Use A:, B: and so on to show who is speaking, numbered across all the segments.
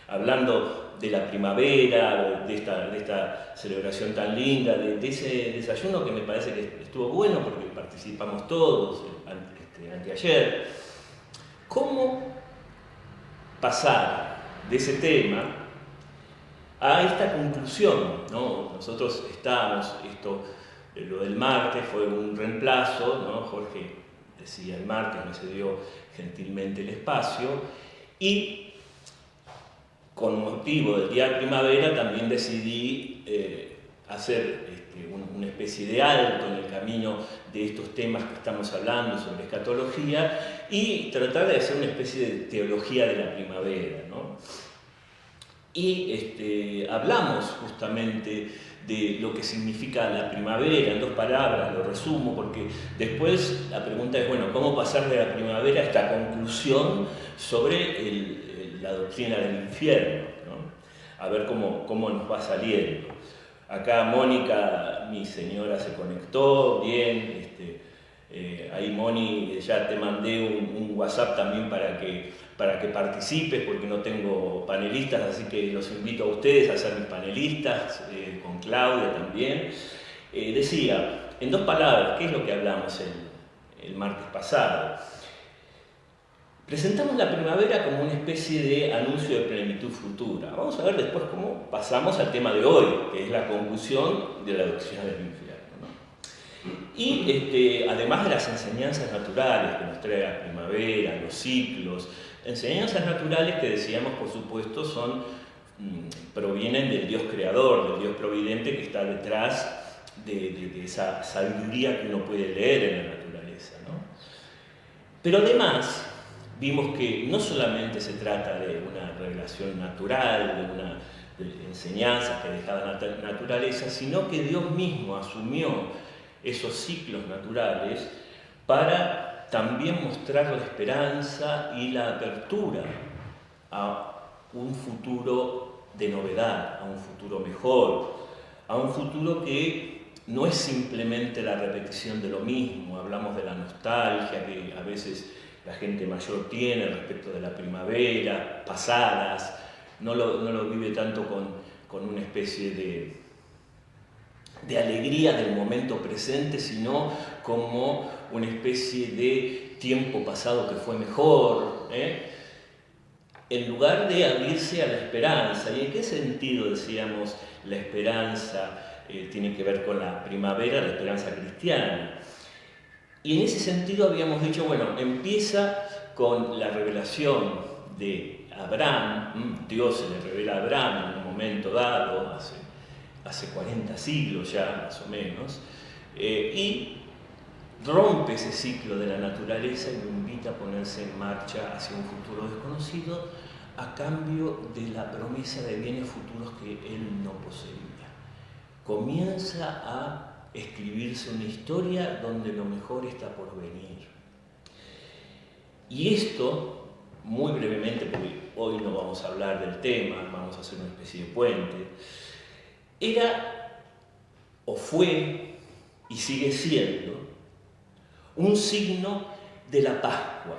A: hablando de la primavera, de esta celebración tan linda, de ese desayuno que me parece que estuvo bueno porque participamos todos anteayer. ¿Cómo pasar de ese tema a esta conclusión, ¿no? Nosotros estábamos, lo del martes fue un reemplazo, ¿no? Jorge decía el martes, me cedió gentilmente el espacio, y con motivo del Día de Primavera también decidí hacer una especie de alto en el camino de estos temas que estamos hablando sobre escatología y tratar de hacer una especie de teología de la primavera, ¿no? Y hablamos justamente de lo que significa la primavera en 2 palabras, lo resumo, porque después la pregunta es, bueno, ¿cómo pasar de la primavera a esta conclusión sobre la doctrina del infierno, ¿no? A ver cómo nos va saliendo. Acá Mónica, mi señora, se conectó, bien, ahí Moni, ya te mandé un WhatsApp también para que participes, porque no tengo panelistas, así que los invito a ustedes a ser mis panelistas, con Claudia también. Decía, en 2 palabras, ¿qué es lo que hablamos el martes pasado? Presentamos la primavera como una especie de anuncio de plenitud futura. Vamos a ver después cómo pasamos al tema de hoy, que es la conclusión de la doctrina del infierno, ¿no? Y además de las enseñanzas naturales que nos trae la primavera, los ciclos, enseñanzas naturales que decíamos, por supuesto, provienen del Dios creador, del Dios providente que está detrás de esa sabiduría que uno puede leer en la naturaleza, ¿no? Pero además vimos que no solamente se trata de una revelación natural, de enseñanzas que dejaba la naturaleza, sino que Dios mismo asumió esos ciclos naturales para también mostrar la esperanza y la apertura a un futuro de novedad, a un futuro mejor, a un futuro que no es simplemente la repetición de lo mismo. Hablamos de la nostalgia que a veces la gente mayor tiene respecto de la primavera, pasadas, no lo vive tanto con una especie de alegría del momento presente, sino como una especie de tiempo pasado que fue mejor, en lugar de abrirse a la esperanza. ¿Y en qué sentido decíamos la esperanza tiene que ver con la primavera, la esperanza cristiana? Y en ese sentido habíamos dicho, bueno, empieza con la revelación de Abraham. Dios se le revela a Abraham en un momento dado, hace 40 siglos ya más o menos, y rompe ese ciclo de la naturaleza y lo invita a ponerse en marcha hacia un futuro desconocido a cambio de la promesa de bienes futuros que él no poseía. Comienza a escribirse una historia donde lo mejor está por venir. Y esto, muy brevemente, porque hoy no vamos a hablar del tema, vamos a hacer una especie de puente, era o fue y sigue siendo un signo de la Pascua.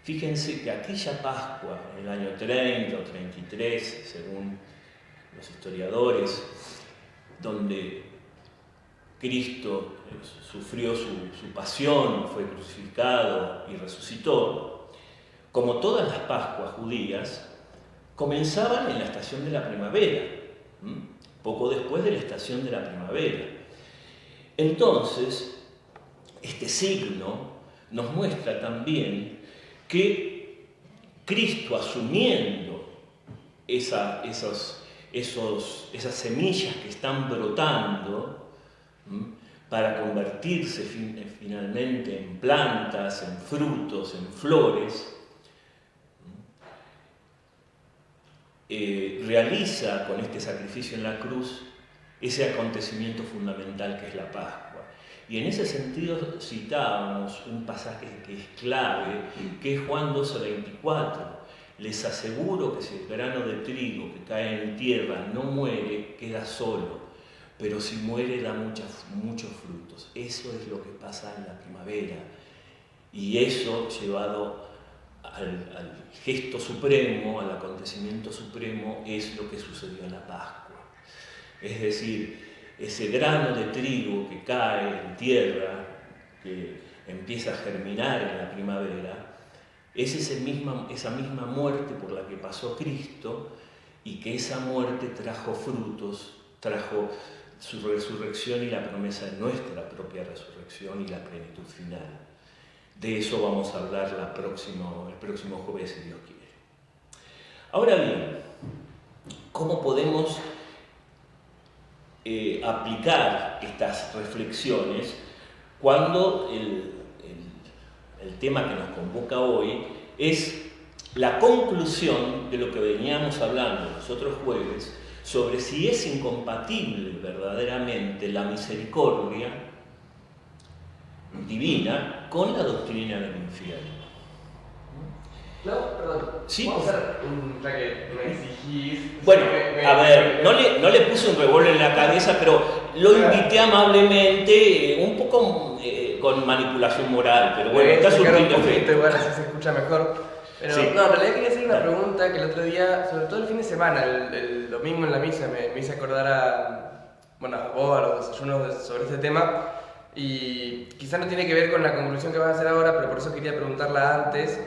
A: Fíjense que aquella Pascua, en el año 30 o 33, según los historiadores, donde Cristo sufrió su pasión, fue crucificado y resucitó, como todas las Pascuas judías, comenzaban en la estación de la primavera, poco después de la estación de la primavera. Entonces, este signo nos muestra también que Cristo, asumiendo esas semillas que están brotando para convertirse finalmente en plantas, en frutos, en flores, realiza con este sacrificio en la cruz ese acontecimiento fundamental que es la Pascua. Y en ese sentido citábamos un pasaje que es clave, que es Juan 12:24. Les aseguro que si el grano de trigo que cae en tierra no muere, queda solo, pero si muere da muchos frutos. Eso es lo que pasa en la primavera. Y eso llevado al gesto supremo, al acontecimiento supremo, es lo que sucedió en la Pascua. Es decir, ese grano de trigo que cae en tierra, que empieza a germinar en la primavera, es esa misma muerte por la que pasó Cristo, y que esa muerte trajo frutos, trajo su resurrección y la promesa de nuestra propia resurrección y la plenitud final. De eso vamos a hablar el próximo jueves, si Dios quiere. Ahora bien, ¿cómo podemos aplicar estas reflexiones cuando el tema que nos convoca hoy es la conclusión de lo que veníamos hablando los otros jueves sobre si es incompatible verdaderamente la misericordia divina con la doctrina del infierno?
B: No, perdón.
A: Sí,
B: vamos a hacer ya que me exigís.
A: Bueno, a ver, no le puse un revólver en la cabeza, pero lo invité amablemente, un poco con manipulación moral, pero bueno, está surgiendo efecto.
B: Igual así se escucha mejor. Pero
A: Sí.
B: no, en realidad quería hacer una pregunta que el otro día, sobre todo el fin de semana, el domingo en la misa, me hice acordar a vos, a los desayunos sobre este tema. Y quizás no tiene que ver con la conclusión que vas a hacer ahora, pero por eso quería preguntarla antes.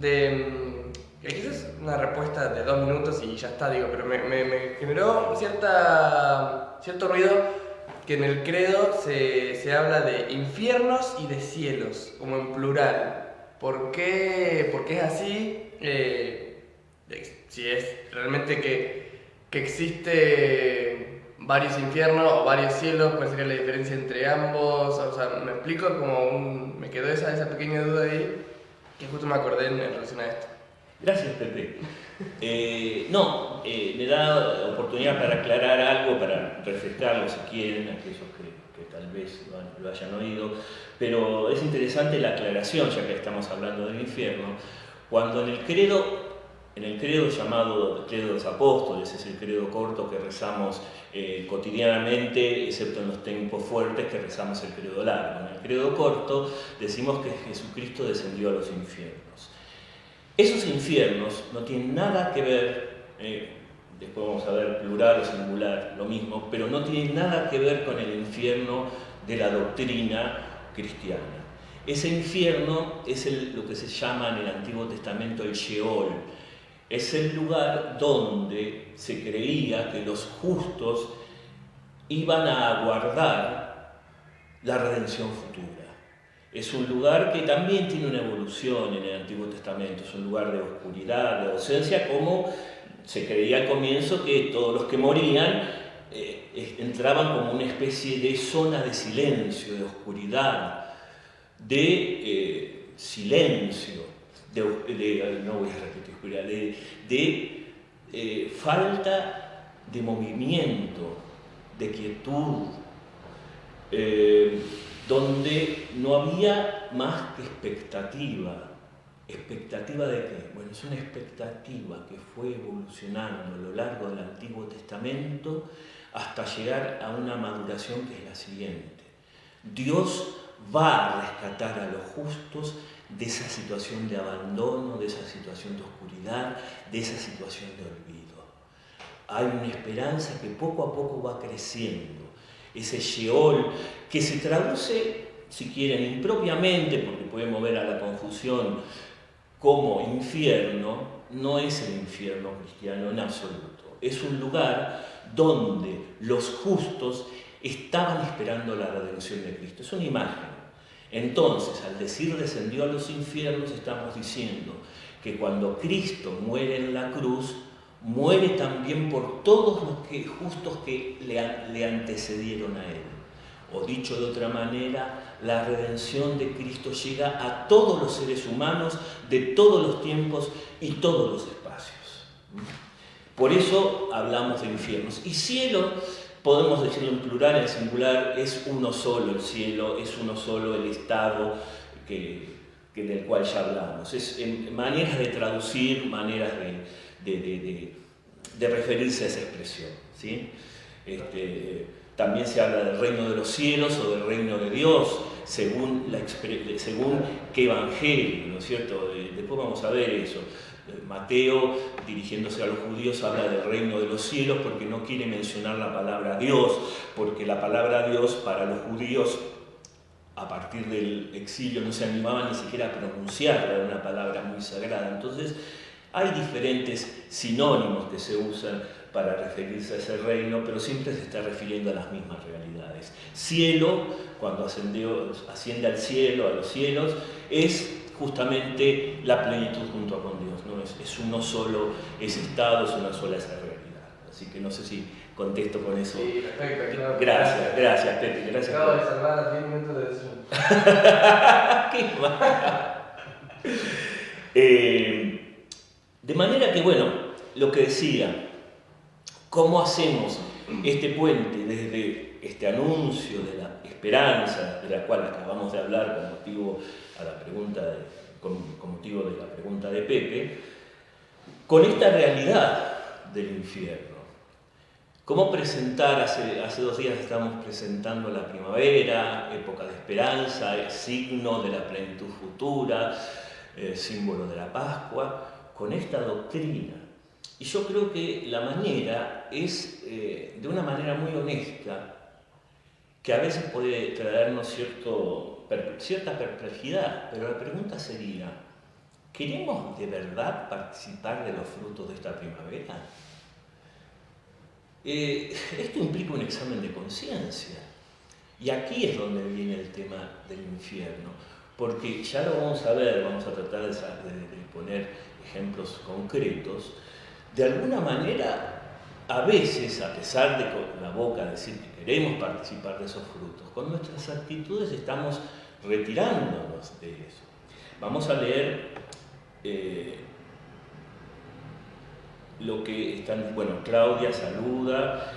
B: Quizás es una respuesta de 2 minutos y ya está, digo, pero me generó cierto ruido que en el credo se habla de infiernos y de cielos, como en plural. ¿Por qué es así? Si es realmente que existe varios infiernos o varios cielos, ¿cuál sería la diferencia entre ambos? O sea, me explico, me quedó esa pequeña duda ahí, que justo me acordé en relación a esto.
A: Gracias, Pepe. Me da oportunidad para aclarar algo, para refrescarlo si quieren, aquellos que tal vez lo hayan oído, pero es interesante la aclaración, ya que estamos hablando del infierno, cuando en el credo llamado Credo de los Apóstoles, es el credo corto que rezamos cotidianamente, excepto en los tiempos fuertes que rezamos el credo largo. En el credo corto decimos que Jesucristo descendió a los infiernos. Esos infiernos no tienen nada que ver, después vamos a ver plural o singular, lo mismo, pero no tienen nada que ver con el infierno de la doctrina cristiana. Ese infierno es lo que se llama en el Antiguo Testamento el Sheol. Es el lugar donde se creía que los justos iban a aguardar la redención futura. Es un lugar que también tiene una evolución en el Antiguo Testamento, es un lugar de oscuridad, de ausencia, como se creía al comienzo que todos los que morían entraban como una especie de zona de silencio, de oscuridad, de silencio, no voy a repetir oscuridad, de falta de movimiento, de quietud, donde no había más que expectativa. ¿Expectativa de qué? Bueno, es una expectativa que fue evolucionando a lo largo del Antiguo Testamento hasta llegar a una maduración que es la siguiente. Dios va a rescatar a los justos de esa situación de abandono, de esa situación de oscuridad, de esa situación de olvido. Hay una esperanza que poco a poco va creciendo. Ese Sheol que se traduce, si quieren, impropiamente, porque puede mover a la confusión, como infierno, no es el infierno cristiano en absoluto. Es un lugar donde los justos estaban esperando la redención de Cristo. Es una imagen. Entonces, al decir descendió a los infiernos, estamos diciendo que cuando Cristo muere en la cruz, muere también por todos los justos que le antecedieron a él. O dicho de otra manera, la redención de Cristo llega a todos los seres humanos de todos los tiempos y todos los espacios. Por eso hablamos de infiernos. Y cielo, podemos decirlo en plural, en singular, es uno solo el cielo, es uno solo el estado del cual ya hablamos. Es maneras de traducir, maneras de referirse a esa expresión, ¿sí? también se habla del reino de los cielos o del reino de Dios, según qué evangelio, ¿no es cierto? Después vamos a ver eso. Mateo, dirigiéndose a los judíos, habla del reino de los cielos porque no quiere mencionar la palabra Dios, porque la palabra Dios para los judíos, a partir del exilio, no se animaban ni siquiera a pronunciarla, era una palabra muy sagrada. Entonces, hay diferentes sinónimos que se usan para referirse a ese reino, pero siempre se está refiriendo a las mismas realidades. Cielo, cuando asciende al cielo, a los cielos, es justamente la plenitud junto con Dios, ¿no? Es uno solo ese estado, es una sola esa realidad. Así que no sé si contesto con eso.
B: Sí, perfecto. Claro.
A: Gracias, Pepe. Gracias.
B: Acabo de salvar 10 minutos de Zoom.
A: ¡Qué mal! De manera que, bueno, lo que decía, ¿cómo hacemos este puente desde este anuncio de la esperanza, de la cual acabamos de hablar con motivo de la pregunta de Pepe, con esta realidad del infierno? ¿Cómo presentar? Hace 2 días estamos presentando la primavera, época de esperanza, signo de la plenitud futura, símbolo de la Pascua, con esta doctrina. Y yo creo que la manera es, de una manera muy honesta, que a veces puede traernos cierta perplejidad, pero la pregunta sería, ¿queremos de verdad participar de los frutos de esta primavera? Esto implica un examen de conciencia. Y aquí es donde viene el tema del infierno, porque ya lo vamos a ver, vamos a tratar de poner ejemplos concretos. De alguna manera, a veces, a pesar de con la boca decir que queremos participar de esos frutos, con nuestras actitudes estamos retirándonos de eso. Vamos a leer lo que están... Bueno, Claudia saluda.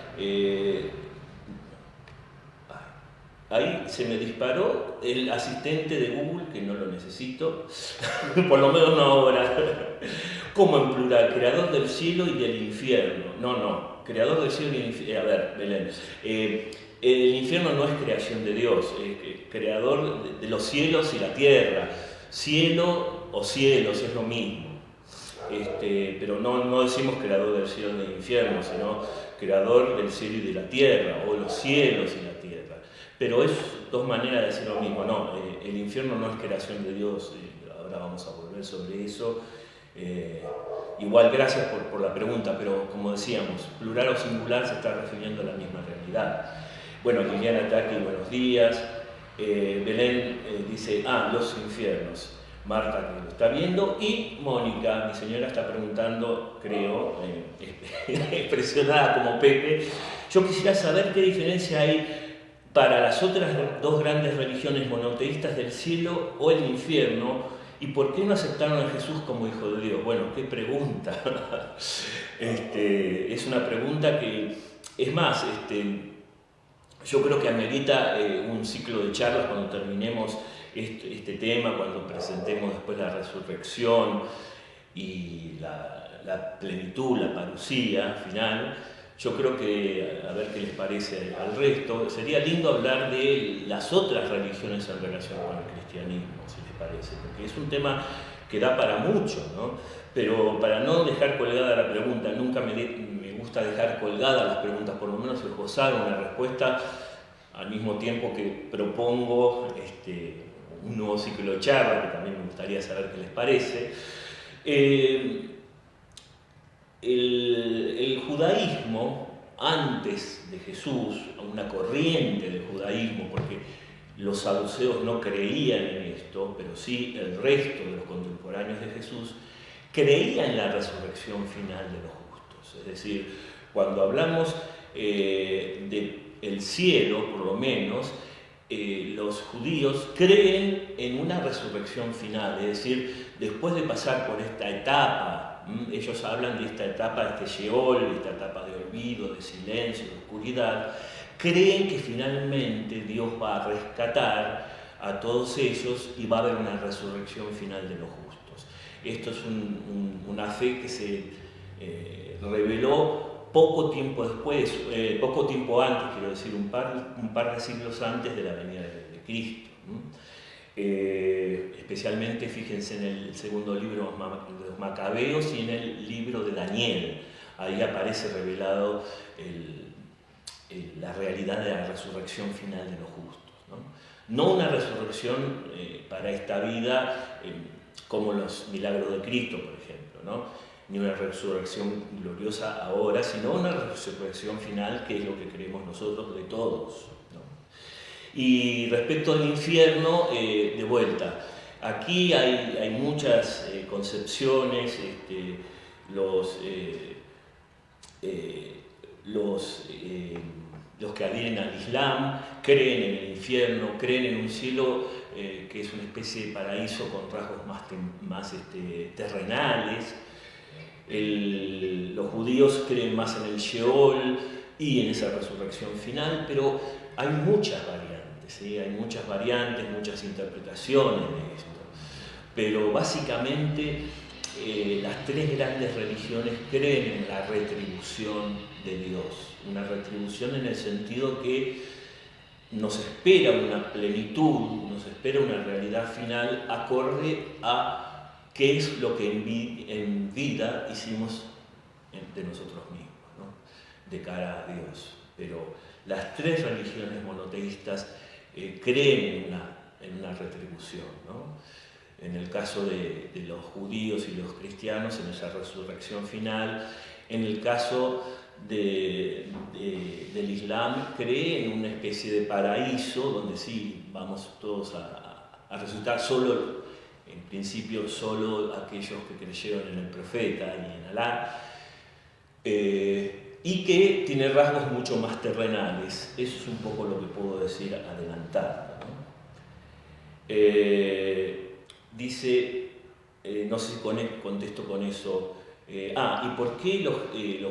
A: Ahí se me disparó el asistente de Google, que no lo necesito, por lo menos una hora. ¿Cómo en plural? Creador del cielo y del infierno. No, creador del cielo y del infierno. A ver, Belén. El infierno no es creación de Dios, es creador de los cielos y la tierra. Cielo o cielos es lo mismo. Pero no decimos creador del cielo y del infierno, sino creador del cielo y de la tierra, o los cielos y la tierra. Pero es 2 maneras de decir lo mismo. No, el infierno no es creación de Dios, ahora vamos a volver sobre eso. Igual, gracias por la pregunta, pero como decíamos, plural o singular se está refiriendo a la misma realidad. Bueno, Liliana Taki, buenos días. Belén dice, los infiernos. Marta, que lo está viendo, y Mónica, mi señora, está preguntando, creo, expresionada como Pepe. Yo quisiera saber qué diferencia hay para las otras 2 grandes religiones monoteístas del cielo o el infierno, y por qué no aceptaron a Jesús como Hijo de Dios. Bueno, qué pregunta. Es una pregunta que, es más, yo creo que amerita un ciclo de charlas cuando terminemos este tema, cuando presentemos después la resurrección y la plenitud, la parusía final. Yo creo que, a ver qué les parece al resto, sería lindo hablar de las otras religiones en relación con el cristianismo, si les parece, porque es un tema que da para mucho, ¿no? Pero para no dejar colgada la pregunta, nunca me gusta dejar colgadas las preguntas, por lo menos esbozar una respuesta, al mismo tiempo que propongo un nuevo ciclo de charla, que también me gustaría saber qué les parece. El judaísmo, antes de Jesús, una corriente del judaísmo, porque los saduceos no creían en esto, pero sí el resto de los contemporáneos de Jesús, creían en la resurrección final de los justos. Es decir, cuando hablamos del cielo, por lo menos, los judíos creen en una resurrección final, es decir, después de pasar por esta etapa, ellos hablan de esta etapa, de este Sheol, de esta etapa de olvido, de silencio, de oscuridad, creen que finalmente Dios va a rescatar a todos ellos y va a haber una resurrección final de los justos. Esto es una fe que se reveló poco tiempo después, poco tiempo antes, quiero decir, un par de siglos antes de la venida de Cristo. Especialmente, fíjense en el segundo libro de los Macabeos y en el libro de Daniel. Ahí aparece revelado la realidad de la resurrección final de los justos. No una resurrección para esta vida como los milagros de Cristo, por ejemplo, ¿no? Ni una resurrección gloriosa ahora, sino una resurrección final, que es lo que creemos nosotros de todos, ¿no? Y respecto al infierno, de vuelta, aquí hay muchas concepciones. Los que adhieren al Islam creen en el infierno, creen en un cielo que es una especie de paraíso con rasgos más terrenales. Los judíos creen más en el Sheol y en esa resurrección final, pero hay muchas variantes, ¿sí? Hay muchas variantes, muchas interpretaciones de esto. Pero básicamente las tres grandes religiones creen en la retribución de Dios. Una retribución en el sentido que nos espera una plenitud, nos espera una realidad final acorde a qué es lo que en vida hicimos de nosotros mismos, ¿no? De cara a Dios. Pero las tres religiones monoteístas creen en una retribución, ¿no? En el caso de los judíos y los cristianos, en esa resurrección final. En el caso del Islam, cree en una especie de paraíso donde sí vamos todos a resucitar, solo en principio solo aquellos que creyeron en el profeta y en Alá, y que tiene rasgos mucho más terrenales. Eso es un poco lo que puedo decir adelantado, ¿no? Dice, no sé si contesto con eso, ¿y por qué los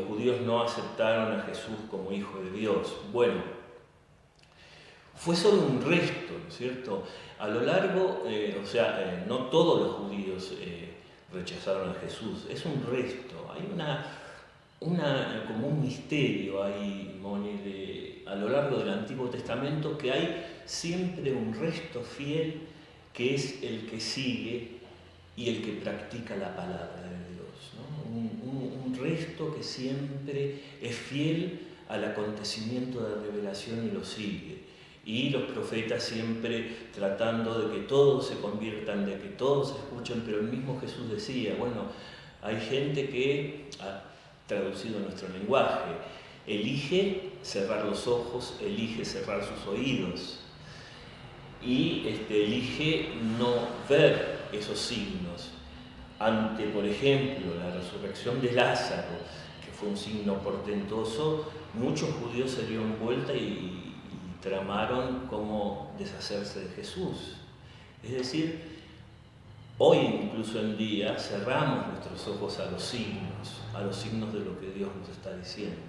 A: judíos no aceptaron a Jesús como hijo de Dios? Bueno, fue solo un resto, ¿no es cierto? A lo largo, no todos los judíos rechazaron a Jesús, es un resto. Hay como un misterio ahí, Moni, a lo largo del Antiguo Testamento, que hay siempre un resto fiel que es el que sigue y el que practica la palabra de Dios, ¿no? Un resto que siempre es fiel al acontecimiento de revelación y lo sigue. Y los profetas siempre tratando de que todos se conviertan, de que todos escuchen, pero el mismo Jesús decía, bueno, hay gente que, traducido en nuestro lenguaje, elige cerrar los ojos, elige cerrar sus oídos y elige no ver esos signos. Ante, por ejemplo, la resurrección de Lázaro, que fue un signo portentoso, muchos judíos se dieron vuelta y tramaron cómo deshacerse de Jesús. Es decir, hoy incluso en día cerramos nuestros ojos a los signos de lo que Dios nos está diciendo.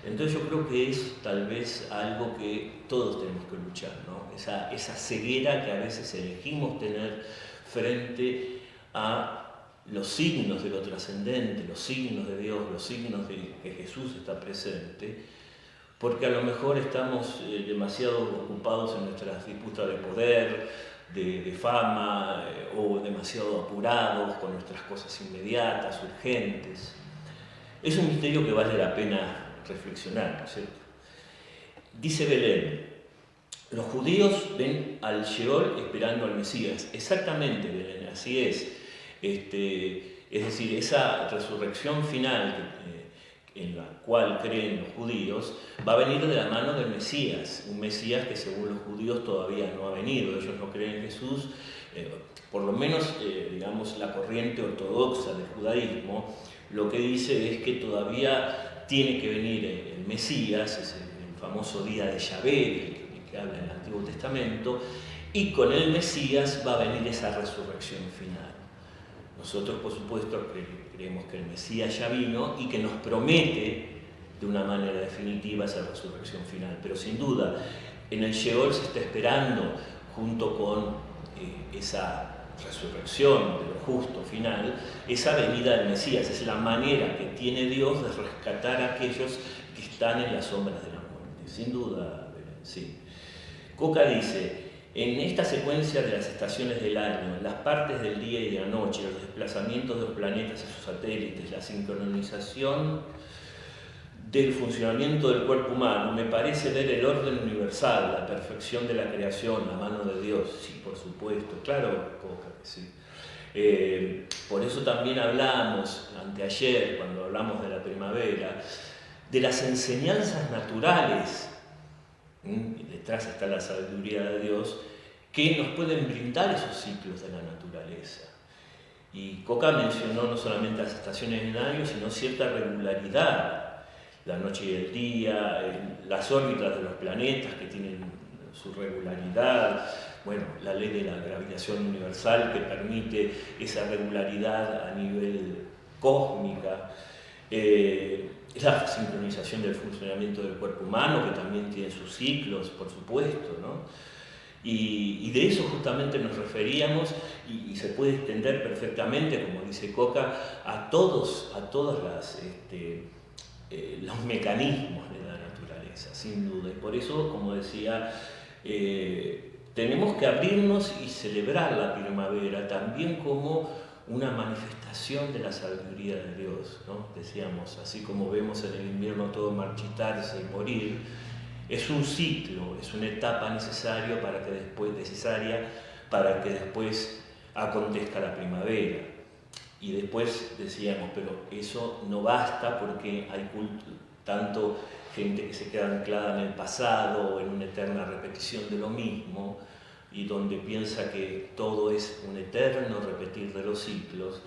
A: Entonces yo creo que es tal vez algo que todos tenemos que luchar, ¿no? Esa ceguera que a veces elegimos tener frente a los signos de lo trascendente, los signos de Dios, los signos de que Jesús está presente, porque a lo mejor estamos demasiado ocupados en nuestras disputas de poder, de fama, o demasiado apurados con nuestras cosas inmediatas, urgentes. Es un misterio que vale la pena reflexionar, ¿no es cierto? Dice Belén, los judíos ven al Sheol esperando al Mesías. Exactamente, Belén, así es. Es decir, esa resurrección final en la cual creen los judíos va a venir de la mano del Mesías, un Mesías que según los judíos todavía no ha venido. Ellos no creen en Jesús, por lo menos digamos la corriente ortodoxa del judaísmo lo que dice es que todavía tiene que venir el Mesías, es el famoso día de Yahvé, que habla en el Antiguo Testamento, y con el Mesías va a venir esa resurrección final. Nosotros, por supuesto, creemos que el Mesías ya vino y que nos promete de una manera definitiva esa resurrección final, pero sin duda en el Sheol se está esperando junto con esa resurrección de lo justo final, esa venida del Mesías, es la manera que tiene Dios de rescatar a aquellos que están en las sombras de la muerte. Sin duda, sí. Coca dice, en esta secuencia de las estaciones del año, las partes del día y de la noche, los desplazamientos de los planetas y sus satélites, la sincronización del funcionamiento del cuerpo humano, me parece ver el orden universal, la perfección de la creación, la mano de Dios. Sí, por supuesto, claro, Coca, que sí. Por eso también hablamos, anteayer, cuando hablamos de la primavera, de las enseñanzas naturales. Detrás está la sabiduría de Dios, que nos pueden brindar esos ciclos de la naturaleza. Y Coca mencionó no solamente las estaciones del año, sino cierta regularidad, la noche y el día, las órbitas de los planetas que tienen su regularidad, bueno, la ley de la gravitación universal que permite esa regularidad a nivel cósmica, la sincronización del funcionamiento del cuerpo humano, que también tiene sus ciclos, por supuesto, ¿no? Y de eso justamente nos referíamos, y se puede extender perfectamente, como dice Coca, a todos los mecanismos de la naturaleza, sin duda. Y por eso, como decía, tenemos que abrirnos y celebrar la primavera también como una manifestación de la sabiduría de Dios, ¿no? Decíamos, así como vemos en el invierno todo marchitarse y morir, es un ciclo, es una etapa necesaria para que después acontezca la primavera. Y después decíamos, pero eso no basta porque hay tanto gente que se queda anclada en el pasado o en una eterna repetición de lo mismo, y donde piensa que todo es un eterno repetir de los ciclos.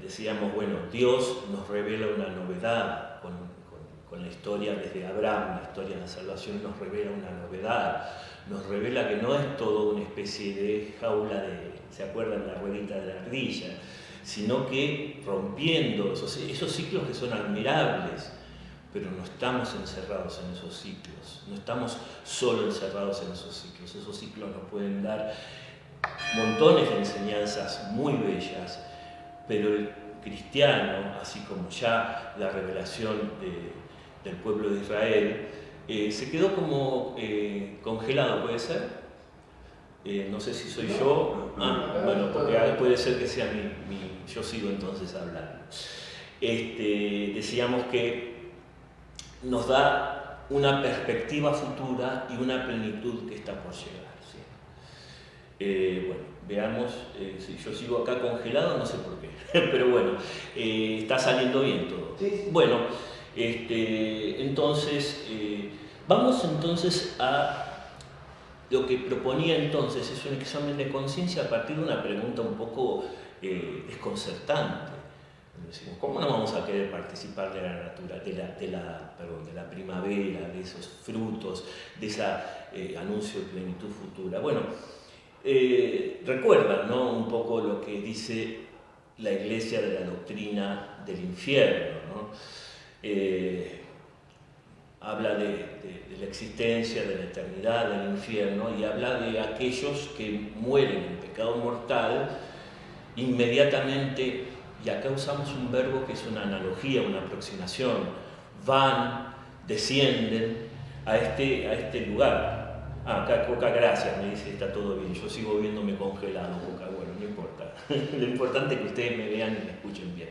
A: Decíamos, bueno, Dios nos revela una novedad con la historia desde Abraham, la historia de la salvación nos revela una novedad, nos revela que no es todo una especie de jaula ¿se acuerdan? La ruedita de la ardilla, sino que rompiendo esos ciclos que son admirables, pero no estamos encerrados en esos ciclos, no estamos solo encerrados en esos ciclos nos pueden dar montones de enseñanzas muy bellas, pero el cristiano, así como ya la revelación del pueblo de Israel, se quedó como congelado, ¿puede ser? No sé si soy yo, bueno, porque puede ser que sea yo sigo entonces hablando. Decíamos que nos da una perspectiva futura y una plenitud que está por llegar, ¿sí? Bueno, veamos, si yo sigo acá congelado, no sé por qué, pero bueno, está saliendo bien todo.
B: Sí.
A: Bueno, entonces, vamos entonces a lo que proponía entonces, es un examen de conciencia a partir de una pregunta un poco desconcertante. Decimos, ¿cómo no vamos a querer participar de la de la primavera, de esos frutos, de ese anuncio de plenitud futura? Bueno, recuerdan, ¿no?, un poco lo que dice la Iglesia de la doctrina del infierno, ¿no? Habla de la existencia, de la eternidad, del infierno, y habla de aquellos que mueren en pecado mortal inmediatamente. Y acá usamos un verbo que es una analogía, una aproximación. Van, descienden a este lugar. Acá Coca, gracias, me dice, está todo bien. Yo sigo viéndome congelado, Coca, bueno, no importa. Lo importante es que ustedes me vean y me escuchen bien.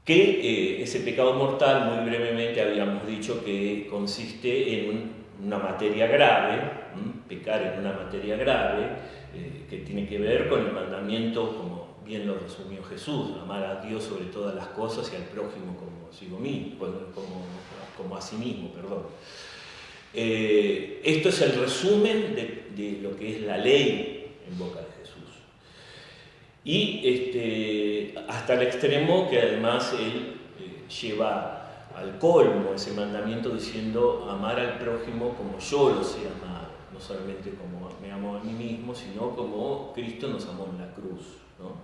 A: Ese pecado mortal, muy brevemente habíamos dicho que consiste en una materia grave, pecar en una materia grave, que tiene que ver con el mandamiento, como bien lo resumió Jesús, amar a Dios sobre todas las cosas y al prójimo como a sí mismo, perdón. Esto es el resumen de lo que es la ley en boca de Jesús. Y hasta el extremo que además él lleva al colmo ese mandamiento diciendo amar al prójimo como yo lo sé amar. No solamente como me amo a mí mismo, sino como Cristo nos amó en la cruz, ¿no?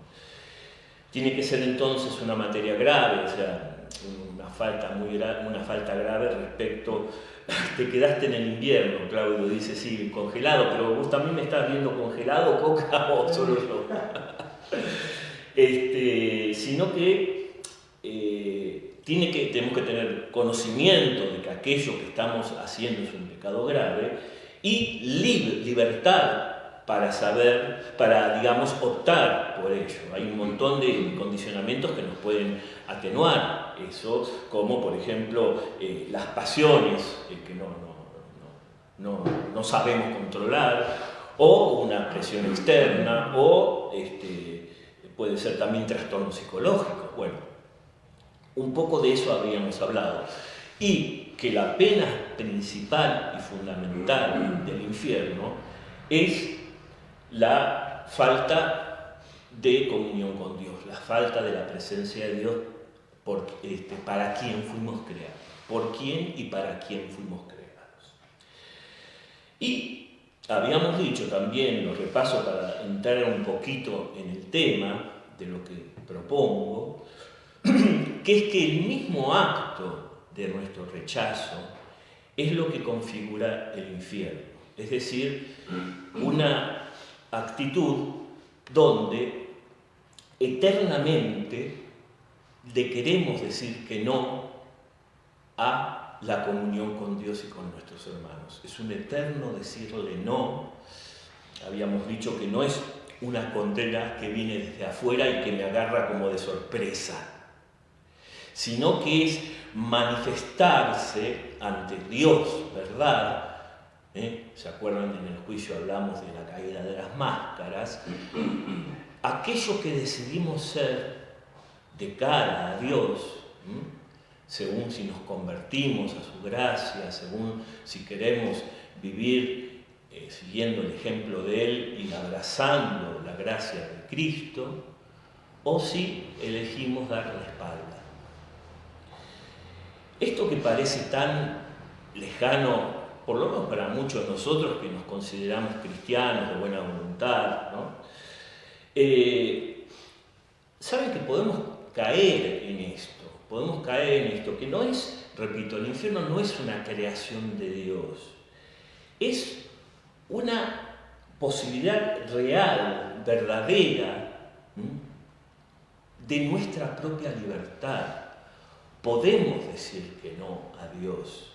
A: Tiene que ser entonces una materia grave, o sea, una falta grave respecto te quedaste en el invierno, Claudio dice, sí, congelado, pero vos también me estás viendo congelado, Coca, o solo yo. Sino que tenemos que tener conocimiento de que aquello que estamos haciendo es un pecado grave y libertad para saber, para, digamos, optar por ello. Hay un montón de condicionamientos que nos pueden atenuar eso, como por ejemplo las pasiones que no sabemos controlar, o una presión externa, o puede ser también trastorno psicológico. Bueno, un poco de eso habíamos hablado. Y que la pena principal y fundamental del infierno es la falta de comunión con Dios, la falta de la presencia de Dios para quien fuimos creados, por quién y para quién fuimos creados. Y habíamos dicho también, lo repaso para entrar un poquito en el tema de lo que propongo, que es que el mismo acto de nuestro rechazo es lo que configura el infierno, es decir, una actitud donde eternamente le queremos decir que no a la comunión con Dios y con nuestros hermanos. Es un eterno decirle no. Habíamos dicho que no es una condena que viene desde afuera y que me agarra como de sorpresa, sino que es manifestarse ante Dios, ¿verdad? ¿Se acuerdan que en el juicio hablamos de la caída de las máscaras? Aquello que decidimos ser de cara a Dios, según si nos convertimos a su gracia, según si queremos vivir siguiendo el ejemplo de Él y abrazando la gracia de Cristo, o si elegimos dar la espalda. Esto que parece tan lejano, por lo menos para muchos de nosotros que nos consideramos cristianos de buena voluntad, ¿no? Saben que podemos caer en esto, que no es, repito, el infierno no es una creación de Dios, es una posibilidad real, verdadera, de nuestra propia libertad. Podemos decir que no a Dios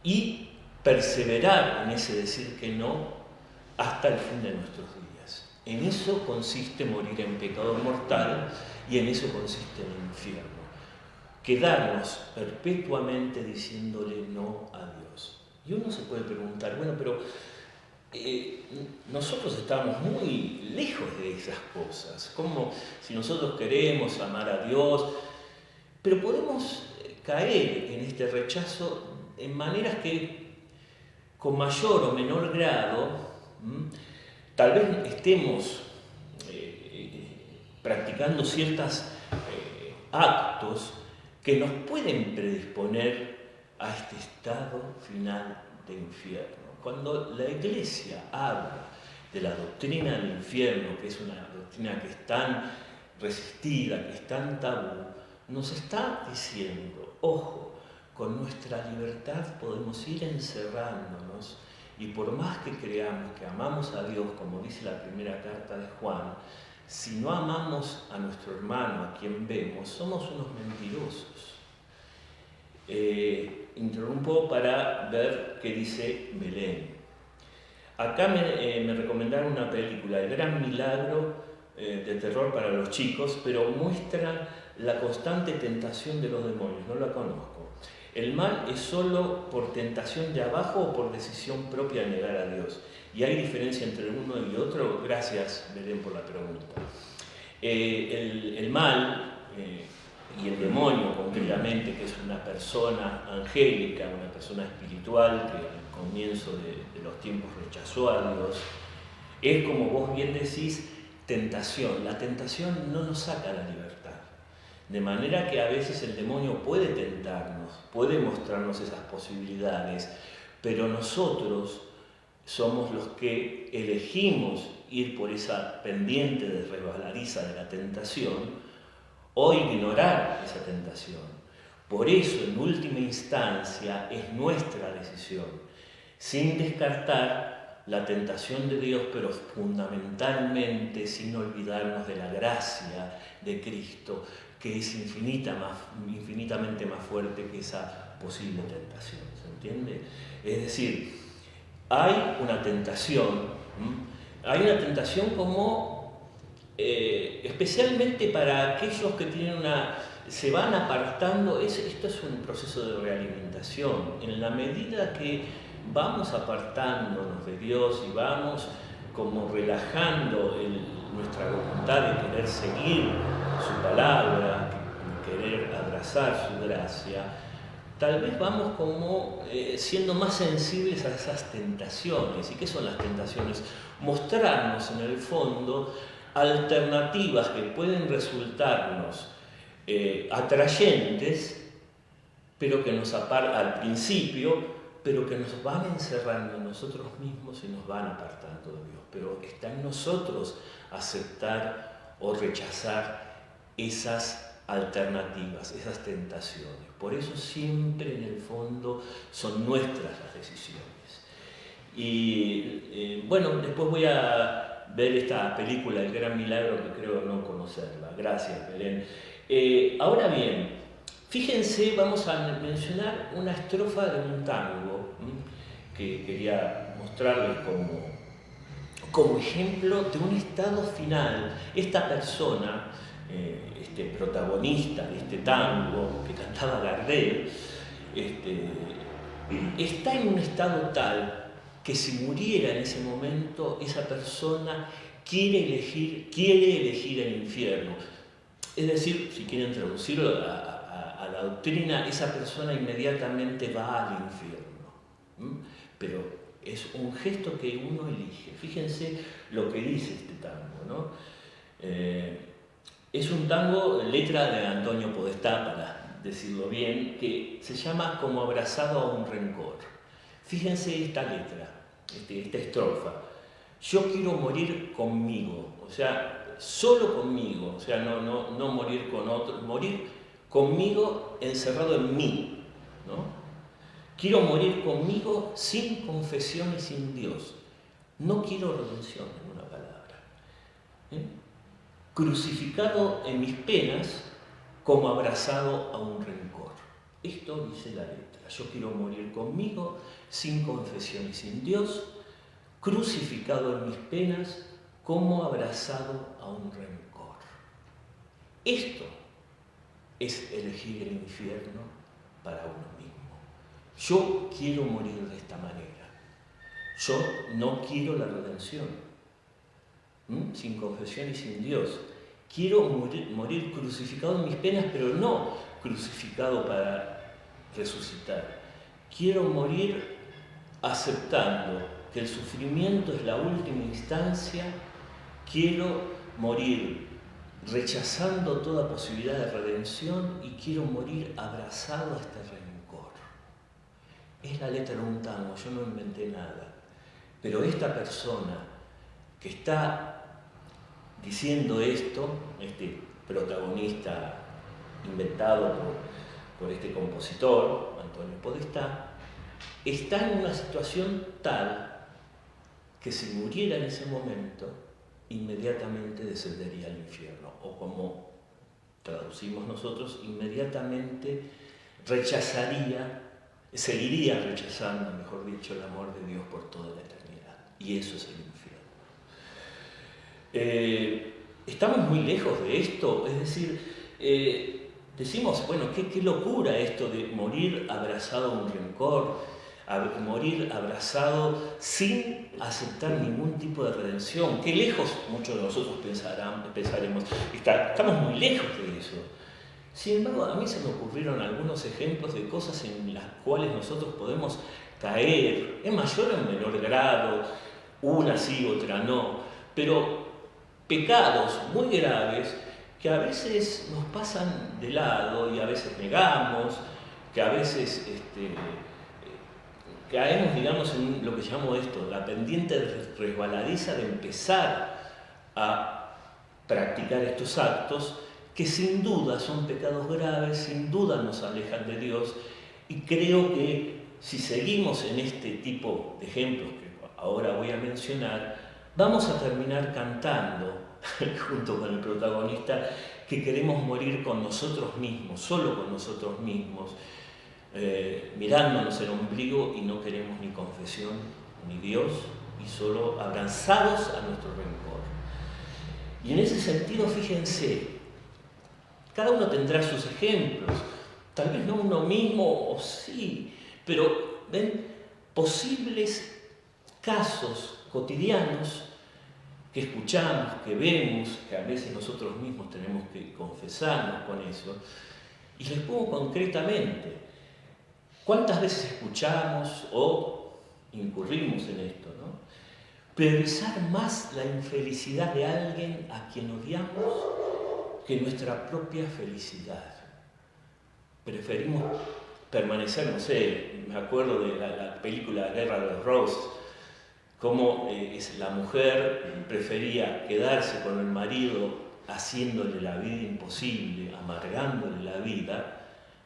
A: y perseverar en ese decir que no hasta el fin de nuestros días. En eso consiste morir en pecado mortal y en eso consiste el infierno. Quedarnos perpetuamente diciéndole no a Dios. Y uno se puede preguntar, bueno, pero nosotros estamos muy lejos de esas cosas. Como si nosotros queremos amar a Dios, pero podemos caer en este rechazo en maneras que con mayor o menor grado tal vez estemos practicando ciertos actos que nos pueden predisponer a este estado final de infierno. Cuando la Iglesia habla de la doctrina del infierno, que es una doctrina que es tan resistida, que es tan tabú, nos está diciendo, ojo, con nuestra libertad podemos ir encerrándonos y por más que creamos que amamos a Dios, como dice la primera carta de Juan, si no amamos a nuestro hermano, a quien vemos, somos unos mentirosos. Interrumpo para ver qué dice Belén. Acá me recomendaron una película, El Gran Milagro, de terror para los chicos, pero muestra la constante tentación de los demonios, no la conozco. El mal es solo por tentación de abajo o por decisión propia de negar a Dios. ¿Y hay diferencia entre uno y otro? Gracias, Belén, por la pregunta. El mal y el demonio, concretamente, que es una persona angélica, una persona espiritual que al comienzo de los tiempos rechazó a Dios, es, como vos bien decís, tentación. La tentación no nos saca la libertad. De manera que a veces el demonio puede tentarnos, puede mostrarnos esas posibilidades, pero nosotros somos los que elegimos ir por esa pendiente resbaladiza de la tentación o ignorar esa tentación. Por eso, en última instancia, es nuestra decisión, sin descartar la tentación de Dios, pero fundamentalmente sin olvidarnos de la gracia de Cristo, que es infinitamente más fuerte que esa posible tentación, ¿se entiende? Es decir, hay una tentación como, especialmente para aquellos que tienen se van apartando, esto es un proceso de realimentación, en la medida que vamos apartándonos de Dios y vamos como relajando nuestra voluntad de querer seguir su palabra, querer abrazar su gracia, tal vez vamos como siendo más sensibles a esas tentaciones. ¿Y qué son las tentaciones? Mostrarnos en el fondo alternativas que pueden resultarnos atrayentes, pero que al principio, pero que nos van encerrando en nosotros mismos y nos van apartando de Dios. Pero está en nosotros aceptar o rechazar esas alternativas, esas tentaciones. Por eso siempre en el fondo son nuestras las decisiones. Y bueno, después voy a ver esta película, El Gran Milagro, que creo no conocerla. Gracias, Belén. Ahora bien, fíjense, vamos a mencionar una estrofa de un tango que quería mostrarles como ejemplo de un estado final. Esta persona, este protagonista de este tango que cantaba Gardel, está en un estado tal que si muriera en ese momento, esa persona quiere elegir el infierno. Es decir, si quieren traducirlo a la doctrina, esa persona inmediatamente va al infierno. Pero es un gesto que uno elige. Fíjense lo que dice este tango, ¿no? Es un tango, letra de Antonio Podestá, para decirlo bien, que se llama Como abrazado a un rencor. Fíjense esta letra, esta estrofa. Yo quiero morir conmigo, o sea, solo conmigo, o sea, no morir con otro, morir conmigo encerrado en mí, ¿no? Quiero morir conmigo sin confesión y sin Dios. No quiero redención, en una palabra. Crucificado en mis penas, como abrazado a un rencor. Esto dice la letra. Yo quiero morir conmigo sin confesión y sin Dios, crucificado en mis penas, como abrazado a un rencor. Esto es elegir el infierno para uno mismo. Yo quiero morir de esta manera. Yo no quiero la redención, sin confesión y sin Dios. Quiero morir crucificado en mis penas, pero no crucificado para resucitar. Quiero morir aceptando que el sufrimiento es la última instancia. Quiero morir rechazando toda posibilidad de redención y quiero morir abrazado a este rencor. Es la letra de un tango, yo no inventé nada. Pero esta persona que está diciendo esto, este protagonista inventado por este compositor, Antonio Podestá, está en una situación tal que si muriera en ese momento, inmediatamente descendería al infierno, o como traducimos nosotros, inmediatamente seguiría rechazando, mejor dicho, el amor de Dios por toda la eternidad. Y eso es el infierno. Estamos muy lejos de esto, es decir, decimos, bueno, qué locura esto de morir abrazado a un rencor, morir abrazado sin aceptar ningún tipo de redención. Qué lejos, muchos de nosotros pensaremos, estamos muy lejos de eso. Sin embargo, a mí se me ocurrieron algunos ejemplos de cosas en las cuales nosotros podemos caer, en mayor o en menor grado, una sí, otra no, pero pecados muy graves que a veces nos pasan de lado y a veces negamos, que a veces caemos, digamos, en lo que llamo esto, la pendiente resbaladiza de empezar a practicar estos actos que sin duda son pecados graves, sin duda nos alejan de Dios, y creo que si seguimos en este tipo de ejemplos que ahora voy a mencionar, vamos a terminar cantando, junto con el protagonista, que queremos morir con nosotros mismos, solo con nosotros mismos, mirándonos el ombligo y no queremos ni confesión ni Dios, y solo abrazados a nuestro rencor. Y en ese sentido, fíjense, cada uno tendrá sus ejemplos, tal vez no uno mismo, o sí, pero ven posibles casos cotidianos que escuchamos, que vemos, que a veces nosotros mismos tenemos que confesarnos con eso. Y les pongo concretamente, ¿cuántas veces escuchamos o incurrimos en esto, ¿no? Priorizar más la infelicidad de alguien a quien odiamos que nuestra propia felicidad. Preferimos permanecer, no sé, me acuerdo de la película Guerra de los Roses, cómo la mujer prefería quedarse con el marido haciéndole la vida imposible, amargándole la vida,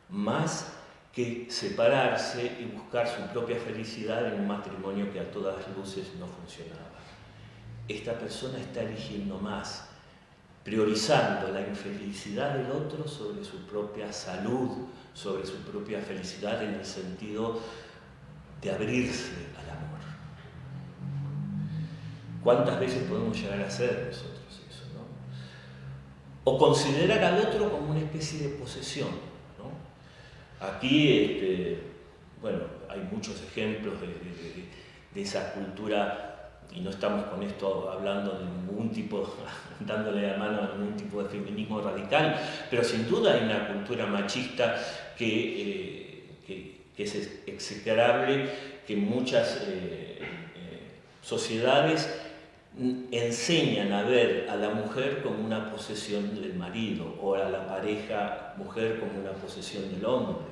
A: más que separarse y buscar su propia felicidad en un matrimonio que a todas luces no funcionaba. Esta persona está eligiendo más, priorizando la infelicidad del otro sobre su propia salud, sobre su propia felicidad en el sentido de abrirse al amor. ¿Cuántas veces podemos llegar a hacer nosotros eso, no? O considerar al otro como una especie de posesión, ¿no? Aquí, bueno, hay muchos ejemplos de esa cultura. Y no estamos con esto hablando de ningún tipo, dándole la mano a ningún tipo de feminismo radical, pero sin duda hay una cultura machista que es execrable, que muchas sociedades enseñan a ver a la mujer como una posesión del marido, o a la pareja mujer como una posesión del hombre.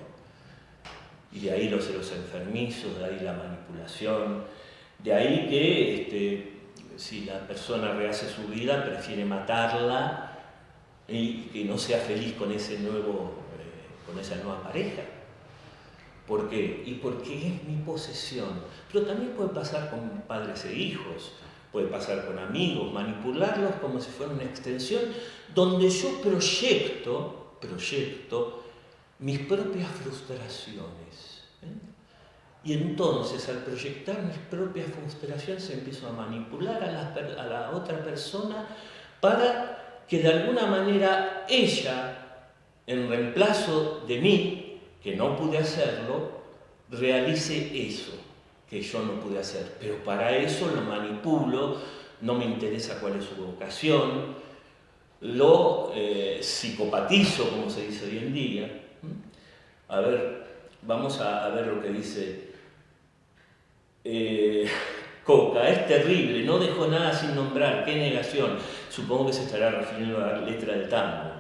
A: Y de ahí los celos enfermizos, de ahí la manipulación. De ahí que si la persona rehace su vida, prefiere matarla y que no sea feliz con esa nueva pareja. ¿Por qué? Y porque es mi posesión. Pero también puede pasar con padres e hijos, puede pasar con amigos, manipularlos como si fuera una extensión, donde yo proyecto mis propias frustraciones. Y entonces, al proyectar mis propias frustraciones, empiezo a manipular a la otra persona para que de alguna manera ella, en reemplazo de mí, que no pude hacerlo, realice eso que yo no pude hacer. Pero para eso lo manipulo, no me interesa cuál es su vocación, lo psicopatizo, como se dice hoy en día. A ver, vamos a ver lo que dice Coca. Es terrible, no dejó nada sin nombrar, qué negación. Supongo que se estará refiriendo a la letra del tango.